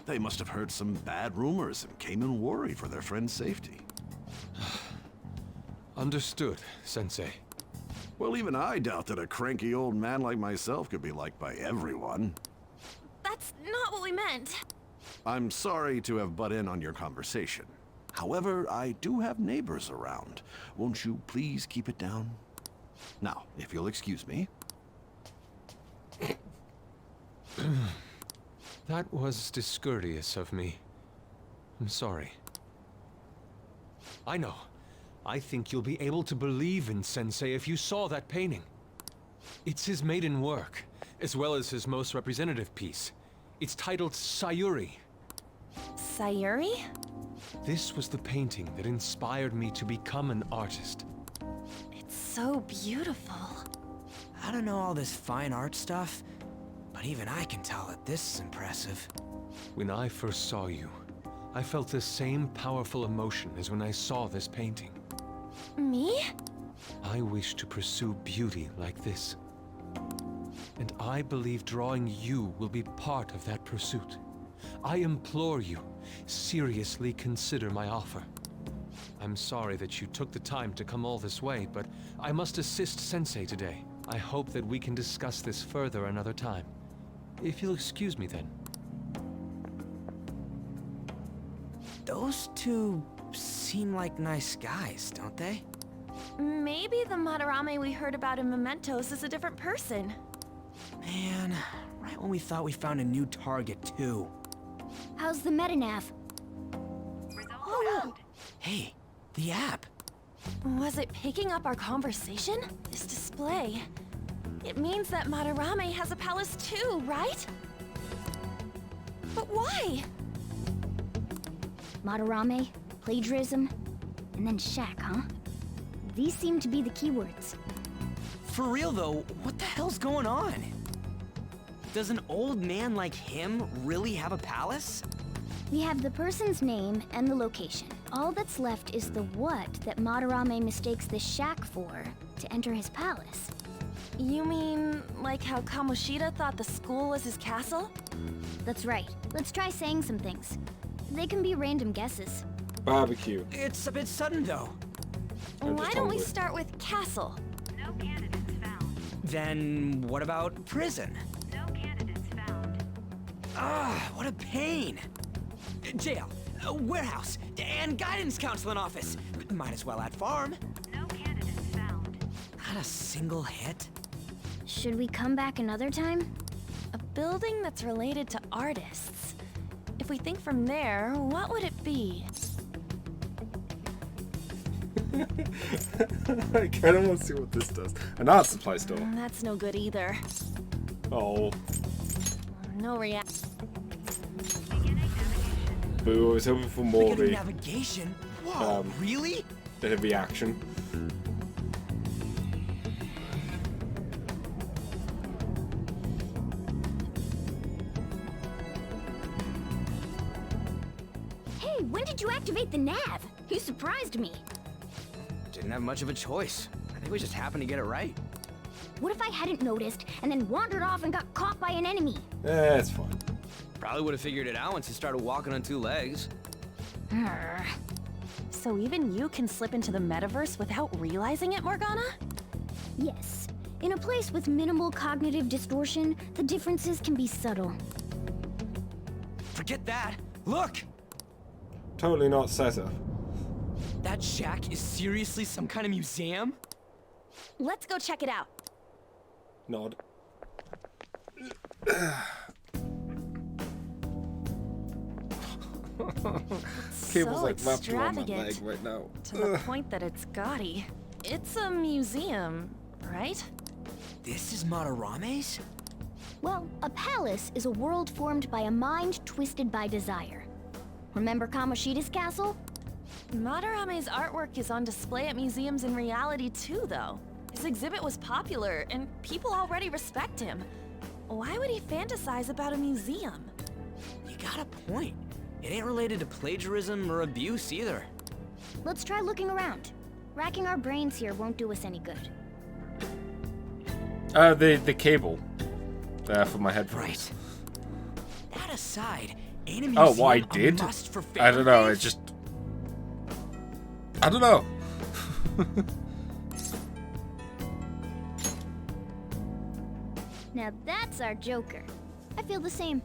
They must have heard some bad rumors and came in worried for their friend's safety. Understood, Sensei. Well, even I doubt that a cranky old man like myself could be liked by everyone. That's not what we meant. I'm sorry to have butt in on your conversation. However, I do have neighbors around. Won't you please keep it down? Now, if you'll excuse me. That was discourteous of me. I'm sorry. I know. I think you'll be able to believe in Sensei if you saw that painting. It's his maiden work, as well as his most representative piece. It's titled Sayuri. Sayuri? This was the painting that inspired me to become an artist. It's so beautiful. I don't know all this fine art stuff, but even I can tell that this is impressive. When I first saw you, I felt the same powerful emotion as when I saw this painting. Me? I wish to pursue beauty like this. And I believe drawing you will be part of that pursuit. I implore you, seriously consider my offer. I'm sorry that you took the time to come all this way, but I must assist Sensei today. I hope that we can discuss this further another time. If you'll excuse me then. Those two seem like nice guys, don't they? Maybe the Madarame we heard about in Mementos is a different person. Man, right when we thought we found a new target, too. How's the metanav? Oh. Hey, the app. Was it picking up our conversation? This display. It means that Madarame has a palace too, right? But why? Madarame, plagiarism, and then Shaq, huh? These seem to be the keywords. For real though, what the hell's going on? Does an old man like him really have a palace? We have the person's name and the location. All that's left is the what that Madarame mistakes this shack for to enter his palace. You mean, like how Kamoshida thought the school was his castle? That's right. Let's try saying some things. They can be random guesses. Barbecue. It's a bit sudden though. Why don't we start with castle? No candidates found. Then what about prison? No candidates found. Ah, what a pain. Jail, warehouse, and guidance counseling office. Might as well add farm. No candidates found. Not a single hit. Should we come back another time? A building that's related to artists. If we think from there, what would it be? I kind of want to see what this does. An art supply store. That's no good either. Oh. No reaction. Boo, I was hoping for more of Beginning the navigation? Whoa, really? bit of the action. Hey, when did you activate the nav? You surprised me. Didn't have much of a choice. I think we just happened to get it right. What if I hadn't noticed and then wandered off and got caught by an enemy? It's fine. Probably would have figured it out once you started walking on two legs. So even you can slip into the metaverse without realizing it, Morgana? Yes. In a place with minimal cognitive distortion, the differences can be subtle. Forget that. Look! Totally not Cesar. That shack is seriously some kind of museum? Let's go check it out. Nod. Cable's So like wrapped around my extravagant. leg right now. To the point that it's gaudy. It's a museum, right? This is Madarame's? Well, a palace is a world formed by a mind twisted by desire. Remember Kamoshida's castle? Madarame's artwork is on display at museums in reality too, though. His exhibit was popular, and people already respect him. Why would he fantasize about a museum? You got a point. It ain't related to plagiarism or abuse either. Let's try looking around. Racking our brains here won't do us any good. The cable. For my headphones. Right. That aside, ain't a museum Oh, what I did? a must for I don't know, families? it just... I don't know. Now that's our Joker. I feel the same.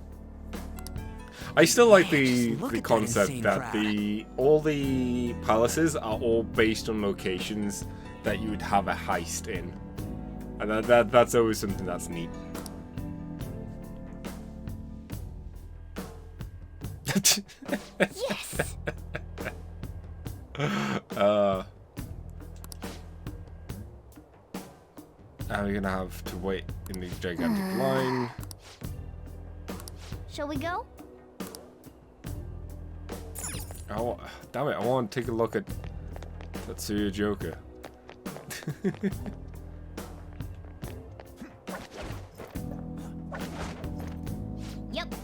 I still like Man, just the look at that concept insane that crowd. all the palaces are all based on locations that you would have a heist in. And that's always something that's neat. Yes! Now we're gonna have to wait in the gigantic line. Shall we go? Oh, damn it, I want to take a look at Tatsuya Joker. Yep.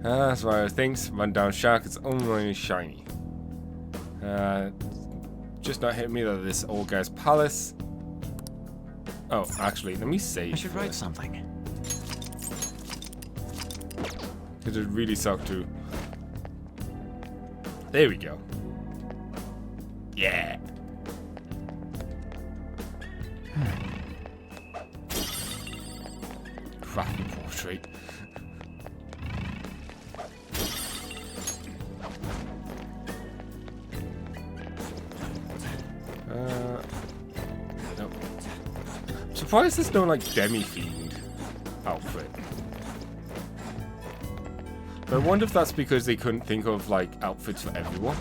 That's why I think run down shack, it's only shiny. Just not hit me that this old guy's palace. Oh, actually, let me save. I should write something. It would really suck too. There we go. Yeah. Crappy portrait. Nope. I'm surprised there's no like demi-themed outfit. But I wonder if that's because they couldn't think of like outfits for everyone.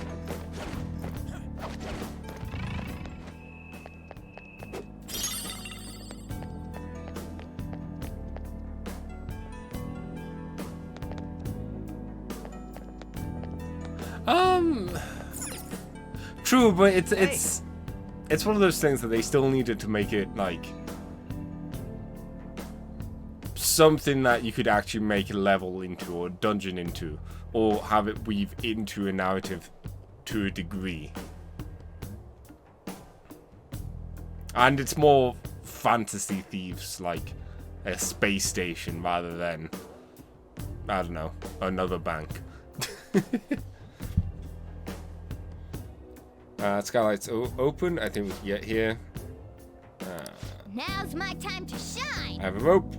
True, but it's one of those things that they still needed to make it like something that you could actually make a level into or a dungeon into, or have it weave into a narrative to a degree. And it's more fantasy thieves, like a space station rather than, I don't know, another bank. Skylight's open. I think we can get here. Now's my time to shine. I have a rope.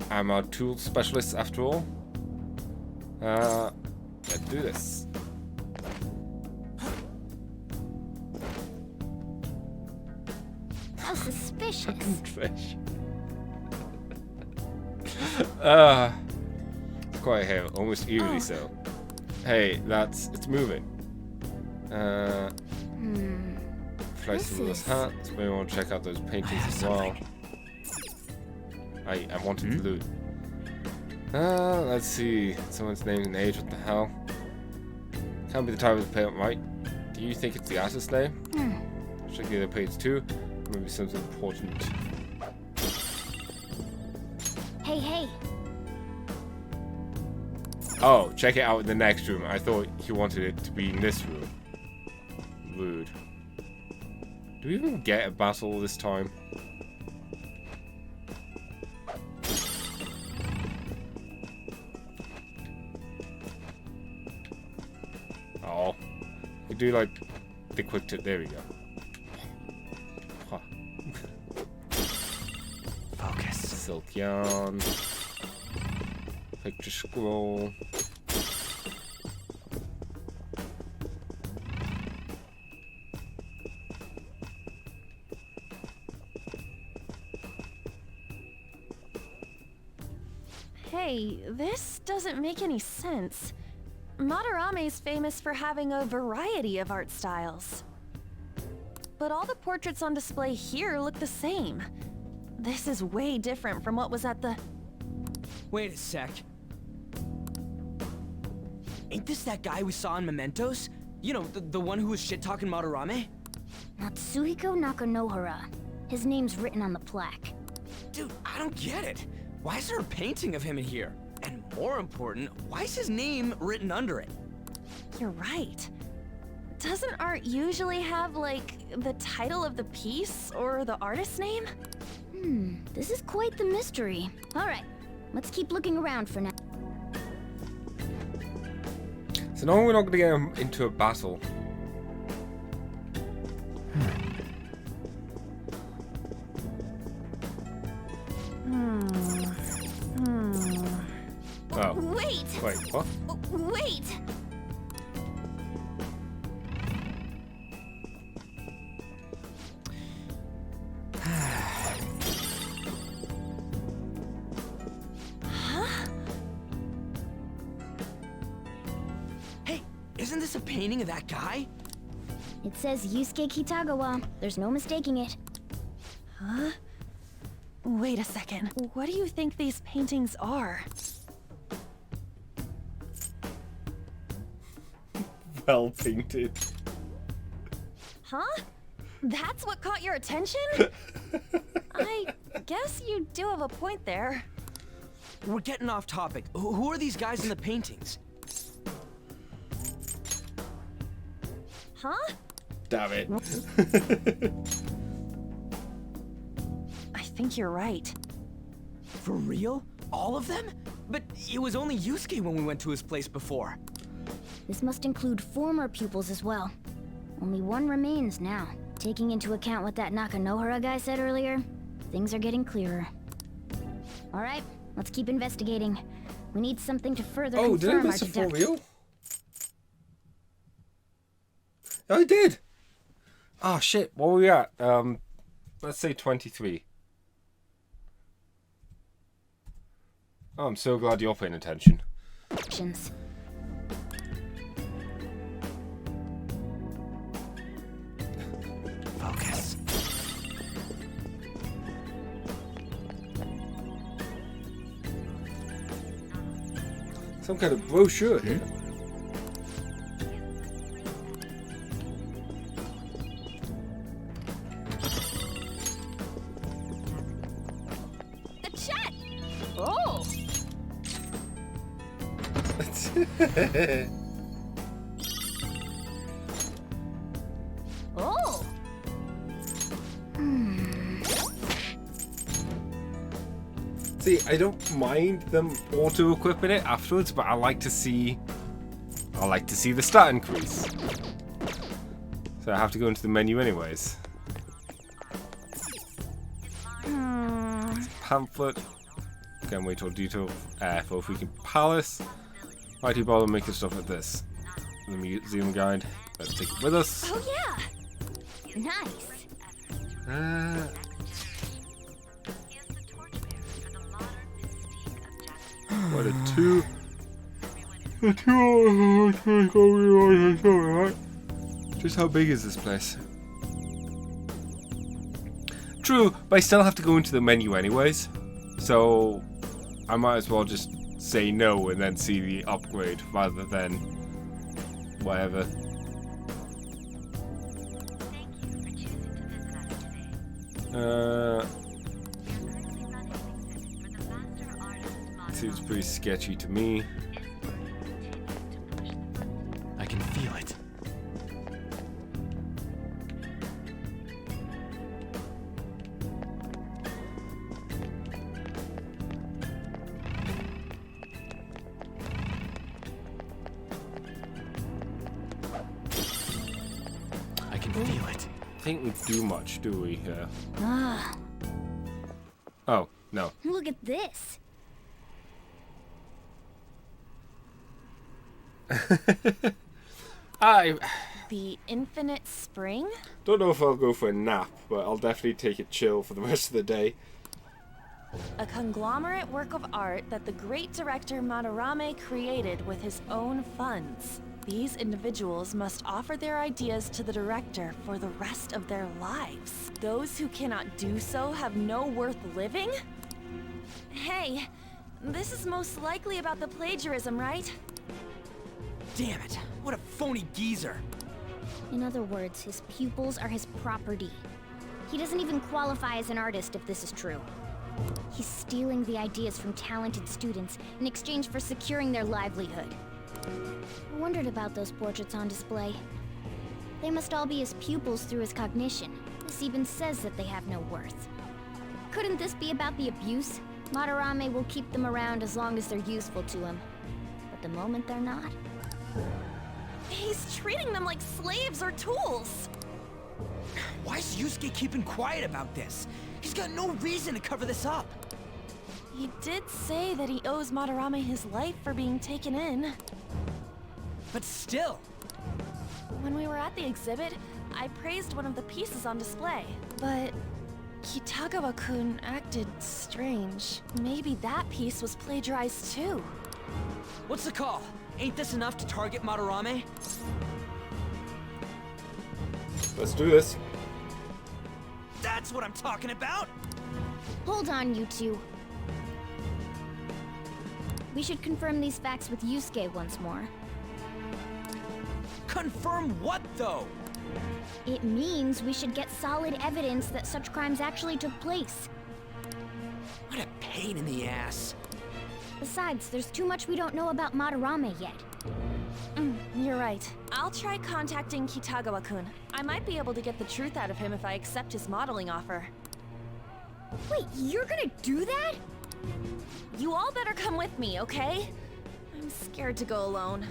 I'm a tool specialist after all. Let's do this. How suspicious. Fish. Quiet here, almost eerily so. Hey, it's moving. Place in this hat. So maybe I want to check out those paintings as well. I wanted to loot. Let's see. Someone's name and age, what the hell? Can't be the type of the paint, right? Do you think it's the artist's name? Check the other page too. Maybe something important. Hey. Oh, check it out in the next room. I thought he wanted it to be in this room. Rude. Do we even get a battle this time? Oh. We do like the quick tip. There we go. Huh. Focus. Silk yarn. Picture scroll. Hey, this doesn't make any sense. Madarame's famous for having a variety of art styles. But all the portraits on display here look the same. This is way different from what was at the... Wait a sec. Ain't this that guy we saw in Mementos? You know, the one who was shit-talking Madarame? Natsuhiko Nakanohara. His name's written on the plaque. Dude, I don't get it. Why is there a painting of him in here? And more important, why is his name written under it? You're right. Doesn't art usually have, like, the title of the piece or the artist's name? This is quite the mystery. Alright, let's keep looking around for now. So now we're not going to get him into a battle. Oh. Wait, what? Wait! Huh? Hey, isn't this a painting of that guy? It says Yusuke Kitagawa. There's no mistaking it. Huh? Wait a second. What do you think these paintings are? Well painted. Huh? That's what caught your attention? I guess you do have a point there. We're getting off topic. Who are these guys in the paintings? Huh? Damn it. I think you're right. For real? All of them? But it was only Yusuke when we went to his place before. This must include former pupils as well. Only one remains now. Taking into account what that Nakanohara guy said earlier, things are getting clearer. Alright, let's keep investigating. We need something to further Oh, did I confirm our miss it for deductions. real? I did. Oh shit, what were we at? Let's say 23. Oh, I'm so glad you're paying attention. Focus. Some kind of brochure here. Oh! See, I don't mind them auto-equipping it afterwards, but I like to see the stat increase. So I have to go into the menu anyways. Pamphlet. Again, wait till detail for a freaking palace. Why do you bother making stuff like this? The museum guide. Let's take it with us. Oh yeah! Nice. What a two. Just how big is this place? True, but I still have to go into the menu anyways. So I might as well just say no and then see the upgrade rather than whatever. Seems pretty sketchy to me. I can feel it. I can feel it. I think we do much, do we? Ah, Oh, no. look at this. The infinite spring? Don't know if I'll go for a nap, but I'll definitely take it chill for the rest of the day. A conglomerate work of art that the great director Madarame created with his own funds. These individuals must offer their ideas to the director for the rest of their lives. Those who cannot do so have no worth living? Hey, this is most likely about the plagiarism, right? Damn it, what a phony geezer. In other words, his pupils are his property. He doesn't even qualify as an artist if this is true. He's stealing the ideas from talented students in exchange for securing their livelihood. I wondered about those portraits on display. They must all be his pupils through his cognition. This even says that they have no worth. Couldn't this be about the abuse? Madarame will keep them around as long as they're useful to him. But the moment they're not... He's treating them like slaves or tools. Why is Yusuke keeping quiet about this? He's got no reason to cover this up. He did say that he owes Madarame his life for being taken in. But still. When we were at the exhibit, I praised one of the pieces on display. But Kitagawa-kun acted strange. Maybe that piece was plagiarized too. What's the call? Ain't this enough to target Madarame? Let's do this. That's what I'm talking about! Hold on, you two. We should confirm these facts with Yusuke once more. Confirm what, though? It means we should get solid evidence that such crimes actually took place. What a pain in the ass. Besides, there's too much we don't know about Madarame yet. You're right. I'll try contacting Kitagawa-kun. I might be able to get the truth out of him if I accept his modeling offer. Wait, you're gonna do that? You all better come with me, okay? I'm scared to go alone.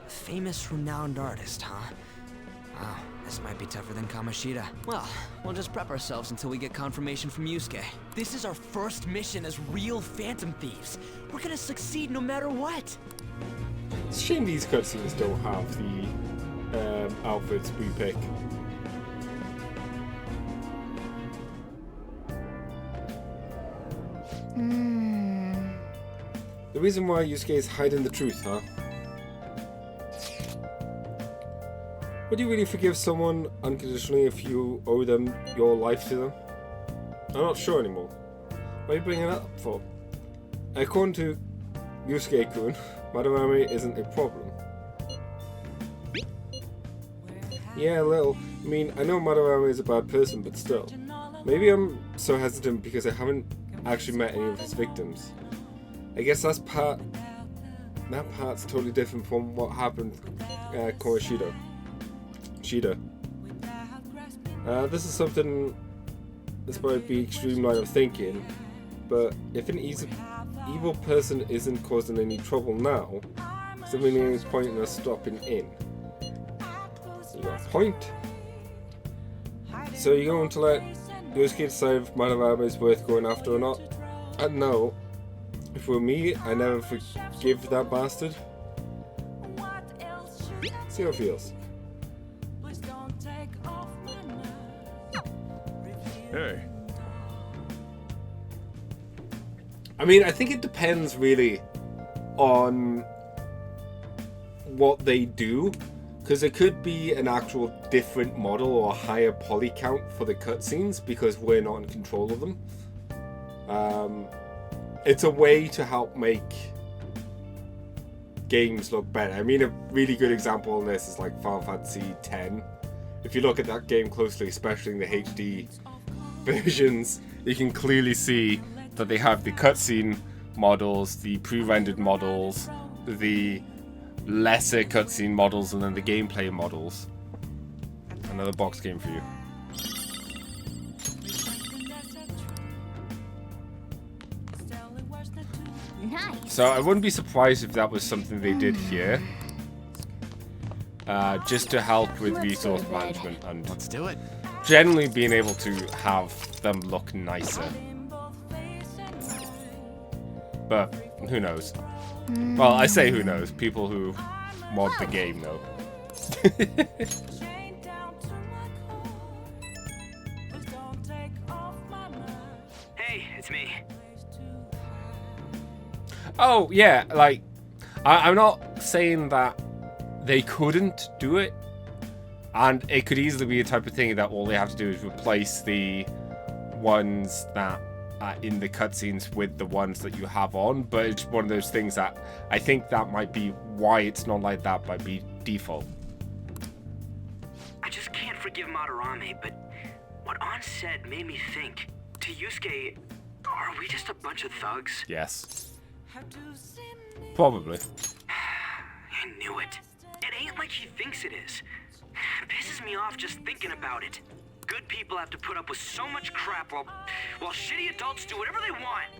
Famous, renowned artist, huh? Wow, this might be tougher than Kamoshida. Well, we'll just prep ourselves until we get confirmation from Yusuke. This is our first mission as real Phantom Thieves. We're gonna succeed no matter what. It's a shame these cutscenes don't have the outfits we pick. The reason why Yusuke is hiding the truth, huh? Would you really forgive someone unconditionally if you owe them your life to them? I'm not sure anymore. What are you bringing that up for? According to Yusuke-kun, Madarame isn't a problem. Yeah, a little. I mean, I know Madarame is a bad person, but still. Maybe I'm so hesitant because I haven't actually met any of his victims. I guess that's part that part's totally different from what happened Shida. This is something that's might be extreme line of thinking, but if an evil person isn't causing any trouble now, is there really any point in us stopping in? You got a point? So you're going to let Yusuke decide if Madarame is worth going after or not? I don't know. If it were me, I never forgive that bastard. See how it feels. Hey. I mean, I think it depends really on what they do, because it could be an actual different model or higher poly count for the cutscenes because we're not in control of them. It's a way to help make games look better. I mean, a really good example of this is like Final Fantasy X. If you look at that game closely, especially in the HD versions, you can clearly see that they have the cutscene models, the pre-rendered models, the lesser cutscene models, and then the gameplay models. Another box game for you. Nice. So I wouldn't be surprised if that was something they did here. Just to help with resource management and let's do it. Generally being able to have them look nicer. But who knows? Well, I say who knows. People who mod the game know. Hey, it's me. Oh, yeah, like, I'm not saying that they couldn't do it, and it could easily be a type of thing that all they have to do is replace the ones that are in the cutscenes with the ones that you have on, but it's one of those things that I think that might be why it's not like that by default. I just can't forgive Madarame, but what An said made me think. To Yusuke, are we just a bunch of thugs? Yes. Probably. I knew it. It ain't like he thinks it is. It pisses me off just thinking about it. Good people have to put up with so much crap while shitty adults do whatever they want.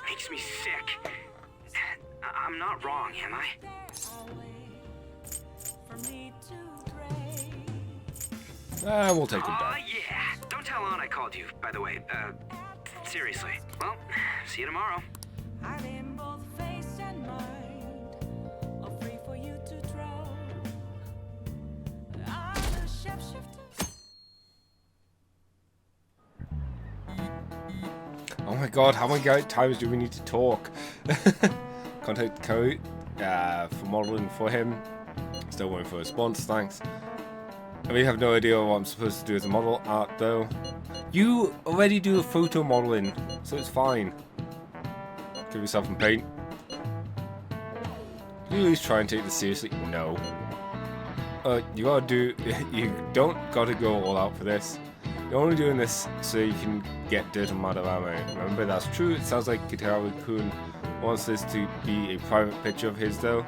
Makes me sick. I'm not wrong, am I? We'll take him down. Yeah. Don't tell An I called you, by the way. Seriously. Well, see you tomorrow. Oh my god, how many times do we need to talk? Contact code for modeling for him. Still waiting for a response, thanks. I really have no idea what I'm supposed to do as a model art though. You already do photo modeling, so it's fine. Give yourself some paint. You at least try and take this seriously? No. You don't gotta go all out for this. You're only doing this so you can get dirt on Madarame. Remember, that's true. It sounds like Kitaru-kun wants this to be a private picture of his though.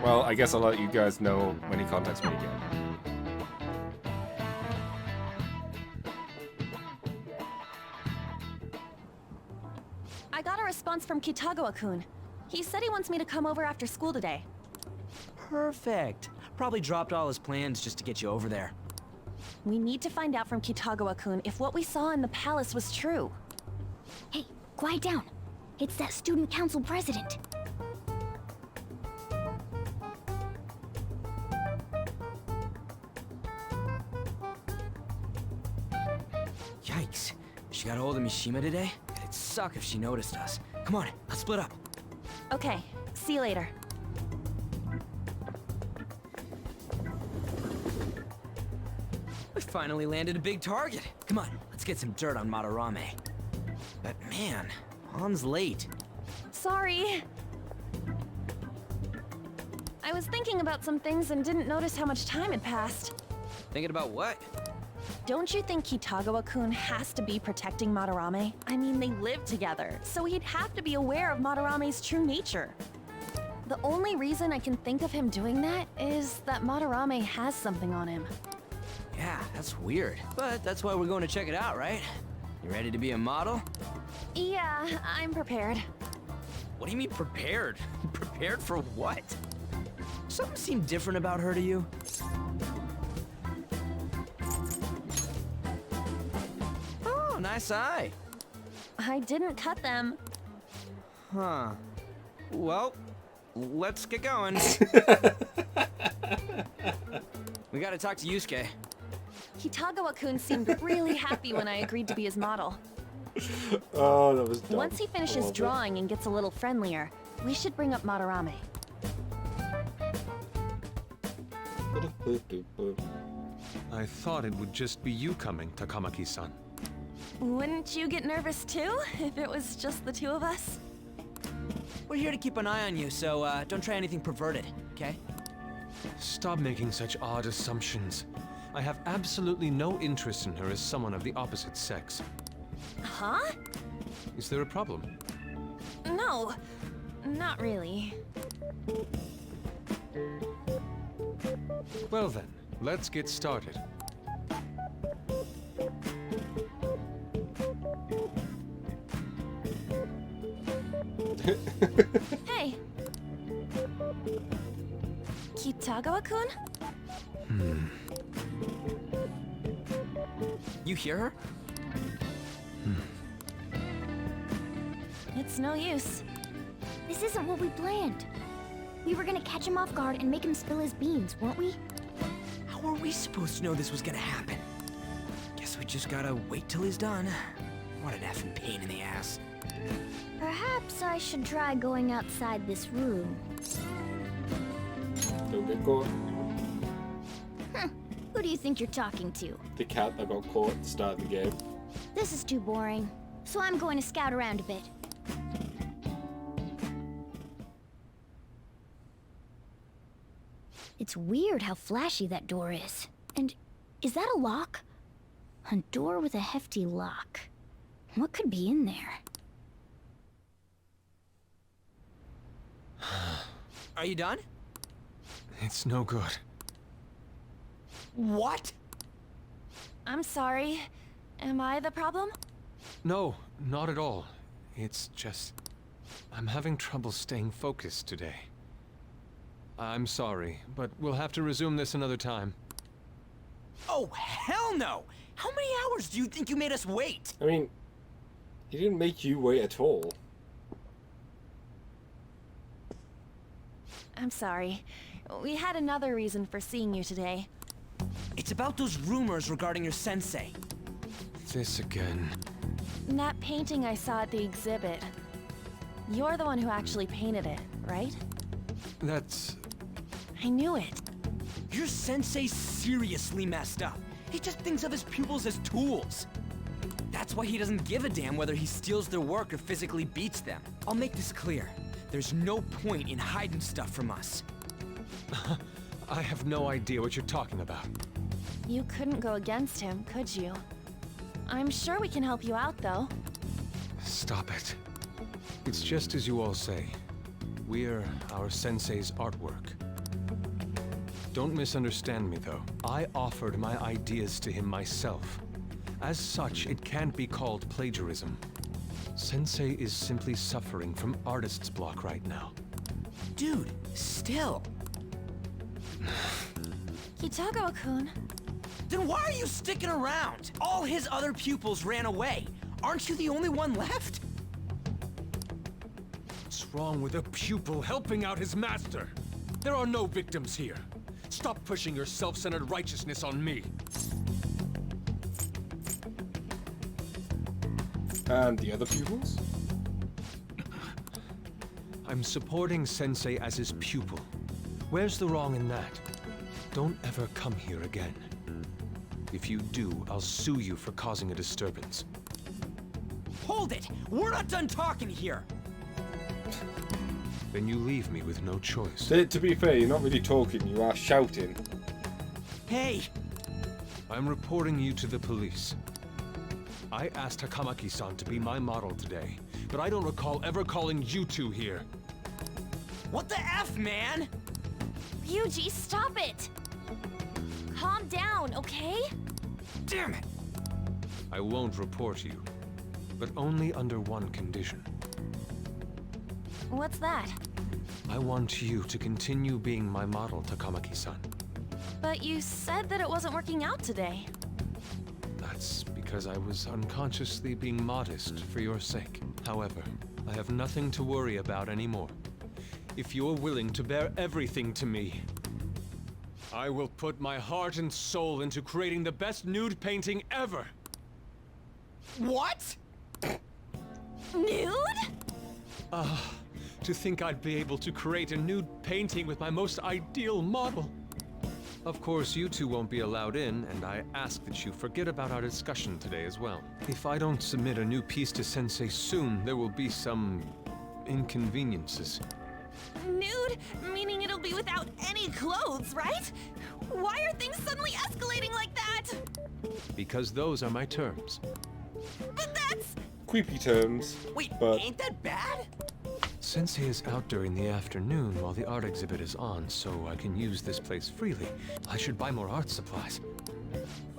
Well, I guess I'll let you guys know when he contacts me again. I got a response from Kitagawa-kun. He said he wants me to come over after school today. Perfect. Probably dropped all his plans just to get you over there. We need to find out from Kitagawa-kun if what we saw in the palace was true. Hey, quiet down. It's that student council president. Yikes. She got a hold of Mishima today? It'd suck if she noticed us. Come on, let's split up. Okay, see you later. We finally landed a big target. Come on, let's get some dirt on Madarame. But man, An's late. Sorry. I was thinking about some things and didn't notice how much time had passed. Thinking about what? Don't you think Kitagawa-kun has to be protecting Madarame? I mean, they live together, so he'd have to be aware of Madarame's true nature. The only reason I can think of him doing that is that Madarame has something on him. Yeah, that's weird. But that's why we're going to check it out, right? You ready to be a model? Yeah, I'm prepared. What do you mean prepared? Prepared for what? Something seemed different about her to you? Oh, nice eye. I didn't cut them. Huh. Well, let's get going. We gotta talk to Yusuke. Kitagawa-kun seemed really happy when I agreed to be his model. Oh, that was dumb. Once he finishes drawing and gets a little friendlier, we should bring up Madarame. I thought it would just be you coming, Takamaki-san. Wouldn't you get nervous too, if it was just the two of us? We're here to keep an eye on you, so don't try anything perverted, okay? Stop making such odd assumptions. I have absolutely no interest in her as someone of the opposite sex. Huh? Is there a problem? No, not really. Well then, let's get started. Hey! Kitagawa-kun? You hear her? It's no use. This isn't what we planned. We were gonna catch him off guard and make him spill his beans, weren't we? How were we supposed to know this was gonna happen? Guess we just gotta wait till he's done. What an effing pain in the ass. Perhaps I should try going outside this room. Don't get caught. Who do you think you're talking to? The cat that got caught at the start of the game. This is too boring, so I'm going to scout around a bit. It's weird how flashy that door is. And is that a lock? A door with a hefty lock. What could be in there? Are you done? It's no good. What? I'm sorry. Am I the problem? No, not at all. It's just... I'm having trouble staying focused today. I'm sorry, but we'll have to resume this another time. Oh, hell no! How many hours do you think you made us wait? I mean, he didn't make you wait at all. I'm sorry. We had another reason for seeing you today. It's about those rumors regarding your sensei. This again. That painting I saw at the exhibit. You're the one who actually painted it, right? That's... I knew it. Your sensei's seriously messed up. He just thinks of his pupils as tools. That's why he doesn't give a damn whether he steals their work or physically beats them. I'll make this clear. There's no point in hiding stuff from us. I have no idea what you're talking about. You couldn't go against him, could you? I'm sure we can help you out, though. Stop it. It's just as you all say. We're our sensei's artwork. Don't misunderstand me, though. I offered my ideas to him myself. As such, it can't be called plagiarism. Sensei is simply suffering from artist's block right now. Dude, still. Kitagawa-kun. Then why are you sticking around? All his other pupils ran away. Aren't you the only one left? What's wrong with a pupil helping out his master? There are no victims here. Stop pushing your self-centered righteousness on me. And the other pupils? I'm supporting Sensei as his pupil. Where's the wrong in that? Don't ever come here again. If you do, I'll sue you for causing a disturbance. Hold it! We're not done talking here! Then you leave me with no choice. To be fair, you're not really talking, you are shouting. Hey! I'm reporting you to the police. I asked Takamaki-san to be my model today, but I don't recall ever calling you two here. What the F, man? Ryuji, stop it! Calm down, okay? Damn it! I won't report you, but only under one condition. What's that? I want you to continue being my model, Takamaki-san. But you said that it wasn't working out today. That's because I was unconsciously being modest for your sake. However, I have nothing to worry about anymore. If you're willing to bear everything to me, I will put my heart and soul into creating the best nude painting ever! What? Nude? To think I'd be able to create a nude painting with my most ideal model. Of course, you two won't be allowed in, and I ask that you forget about our discussion today as well. If I don't submit a new piece to Sensei soon, there will be some inconveniences. Nude? Meaning it'll be without any clothes, right? Why are things suddenly escalating like that? Because those are my terms. But that's... Creepy terms. Wait, but... ain't that bad? Sensei is out during the afternoon while the art exhibit is on, so I can use this place freely. I should buy more art supplies.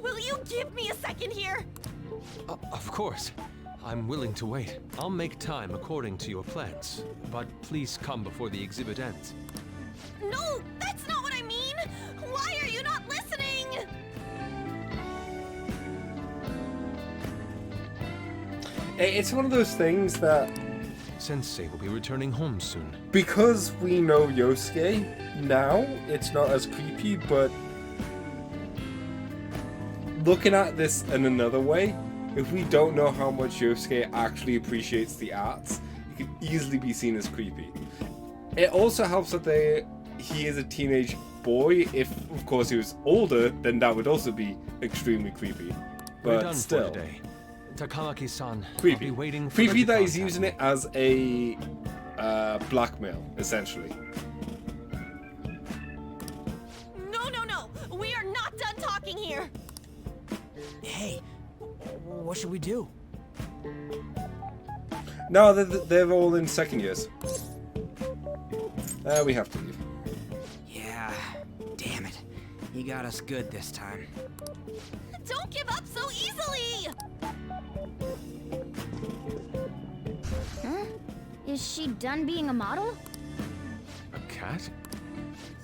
Will you give me a second here? Of course. I'm willing to wait. I'll make time according to your plans, but please come before the exhibit ends. No, that's not what I mean! Why are you not listening? It's one of those things that... Sensei will be returning home soon. Because we know Yosuke now, it's not as creepy, but... Looking at this in another way, if we don't know how much Yosuke actually appreciates the arts, it could easily be seen as creepy. It also helps that he is a teenage boy. If, of course, he was older, then that would also be extremely creepy. We're But done still, for today. Takamaki-san, creepy. I'll be waiting for Creepy that he's contact using me. it as a blackmail, essentially. No. We are not done talking here. Hey, what should we do? No, they're all in second years. We have to leave. Yeah, damn it. You got us good this time. Don't give up so easily! Huh? Is she done being a model? A cat?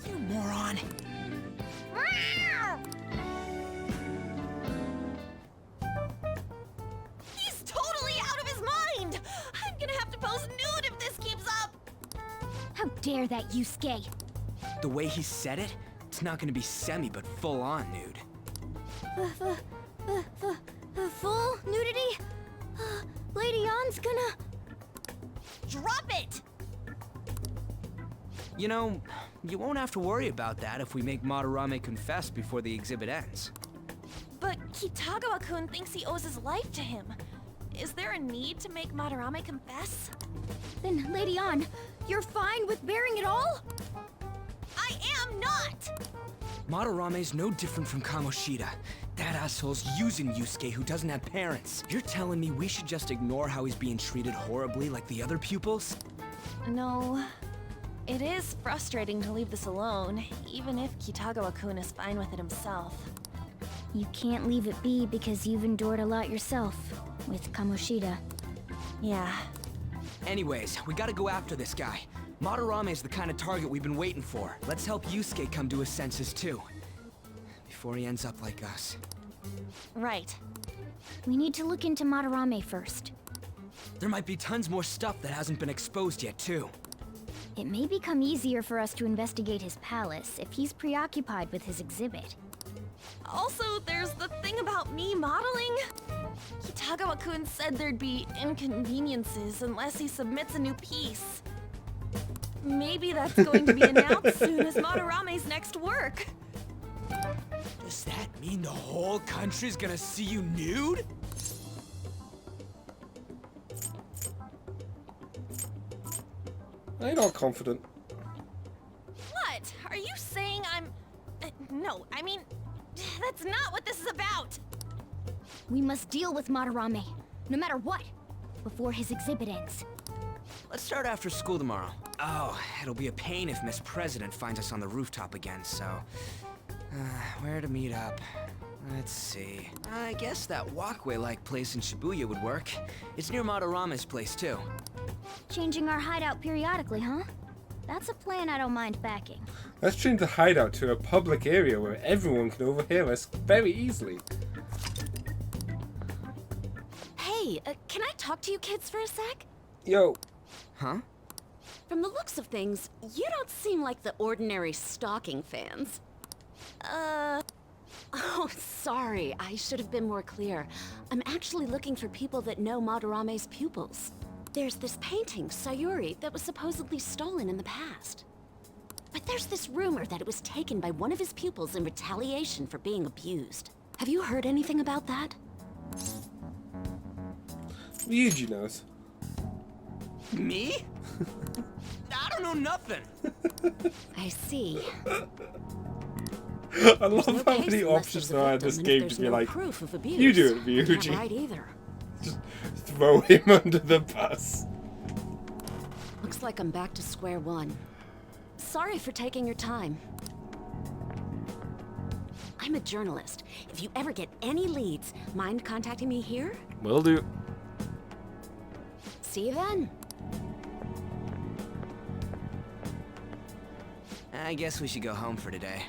You moron. He's totally out of his mind! I'm gonna have to pose nude if this keeps up! How dare that, Yusuke? The way he said it, it's not gonna be semi, but full-on nude. Full nudity? Lady Ann's gonna... Drop it! You know, you won't have to worry about that if we make Madarame confess before the exhibit ends. But Kitagawa-kun thinks he owes his life to him. Is there a need to make Madarame confess? Then, Lady Ann, you're fine with bearing it all? I am not! Madarame's no different from Kamoshida. That asshole's using Yusuke who doesn't have parents. You're telling me we should just ignore how he's being treated horribly like the other pupils? No. It is frustrating to leave this alone, even if Kitagawa-kun is fine with it himself. You can't leave it be because you've endured a lot yourself, with Kamoshida. Yeah. Anyways, we gotta go after this guy. Madarame's the kind of target we've been waiting for. Let's help Yusuke come to his senses too. Before he ends up like us. Right. We need to look into Madarame first. There might be tons more stuff that hasn't been exposed yet too. It may become easier for us to investigate his palace if he's preoccupied with his exhibit. Also, there's the thing about me modeling. Kitagawa-kun said there'd be inconveniences unless he submits a new piece. Maybe that's going to be announced soon as Madarame's next work. Does that mean the whole country's gonna see you nude? I'm not confident. What? Are you saying I'm... no, I mean, that's not what this is about. We must deal with Madarame, no matter what, before his exhibit ends. Let's start after school tomorrow. Oh, it'll be a pain if Miss President finds us on the rooftop again, so... where to meet up? Let's see. I guess that walkway-like place in Shibuya would work. It's near Madarame's place, too. Changing our hideout periodically, huh? That's a plan I don't mind backing. Let's change the hideout to a public area where everyone can overhear us very easily. Hey, can I talk to you kids for a sec? Yo. Huh? From the looks of things, you don't seem like the ordinary stalking fans. Oh, sorry. I should have been more clear. I'm actually looking for people that know Madarame's pupils. There's this painting, Sayuri, that was supposedly stolen in the past. But there's this rumor that it was taken by one of his pupils in retaliation for being abused. Have you heard anything about that? Ryuji knows. Me? I don't know nothing. I see. I love how many options there are in this game to be like, you do it, Ryuji. Right either. Just throw him under the bus. Looks like I'm back to square one. Sorry for taking your time. I'm a journalist. If you ever get any leads, mind contacting me here? Will do. See you then. I guess we should go home for today.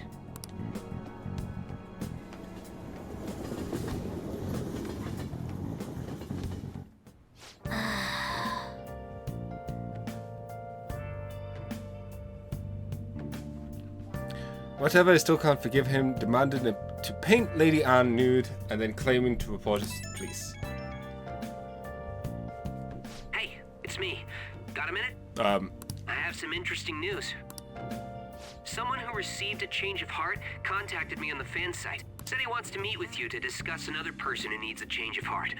Whatever, I still can't forgive him demanding to paint Lady Anne nude and then claiming to report us to the police. Hey, it's me. Got a minute? I have some interesting news. Someone who received a change of heart contacted me on the fan site. Said he wants to meet with you to discuss another person who needs a change of heart.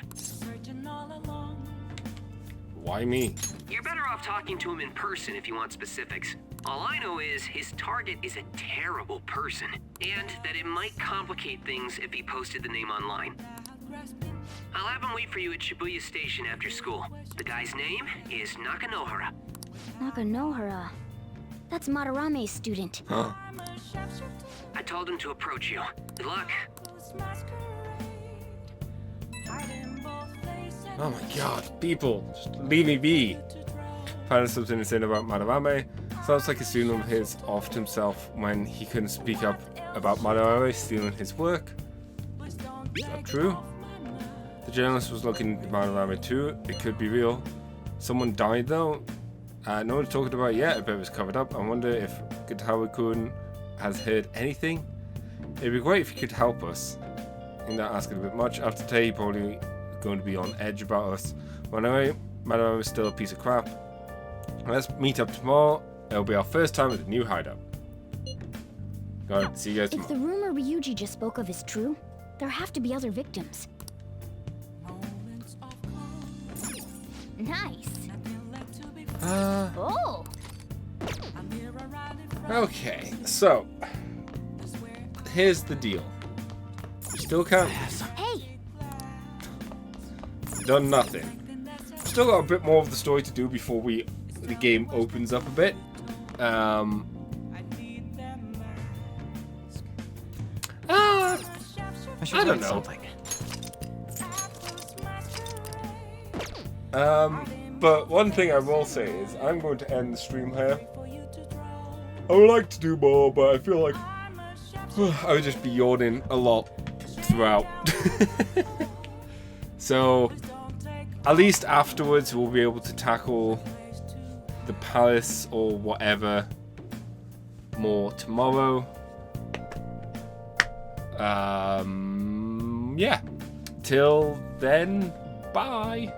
Why me? You're better off talking to him in person if you want specifics. All I know is his target is a terrible person, and that it might complicate things if he posted the name online. I'll have him wait for you at Shibuya Station after school. The guy's name is Nakanohara. Nakanohara. That's Madarame's student. Huh. I told him to approach you. Good luck. Oh my god, people, just leave me be. Apparently something insane about Madarame. Sounds like a student of his offed himself when he couldn't speak up about Madarame stealing his work. Is that true? The journalist was looking at Madarame too. It could be real. Someone died though. No one's talking about it yet, but it was covered up. I wonder if Gitawa-kun has heard anything. It'd be great if you could help us. I think that asking a bit much. After today, he probably going to be on edge about us. Well, anyway, Madame is still a piece of crap. Let's meet up tomorrow. It'll be our first time at the new hideout. Go on, see you guys tomorrow. If the rumor Ryuji just spoke of is true, there have to be other victims. Nice. Oh. Okay, so here's the deal. Still can't. Hey. Done nothing. Still got a bit more of the story to do before the game opens up a bit. I don't know. Something. But one thing I will say is I'm going to end the stream here. I would like to do more, but I feel like I would just be yawning a lot throughout. So at least afterwards we'll be able to tackle the palace or whatever more tomorrow. Yeah. Till then, bye.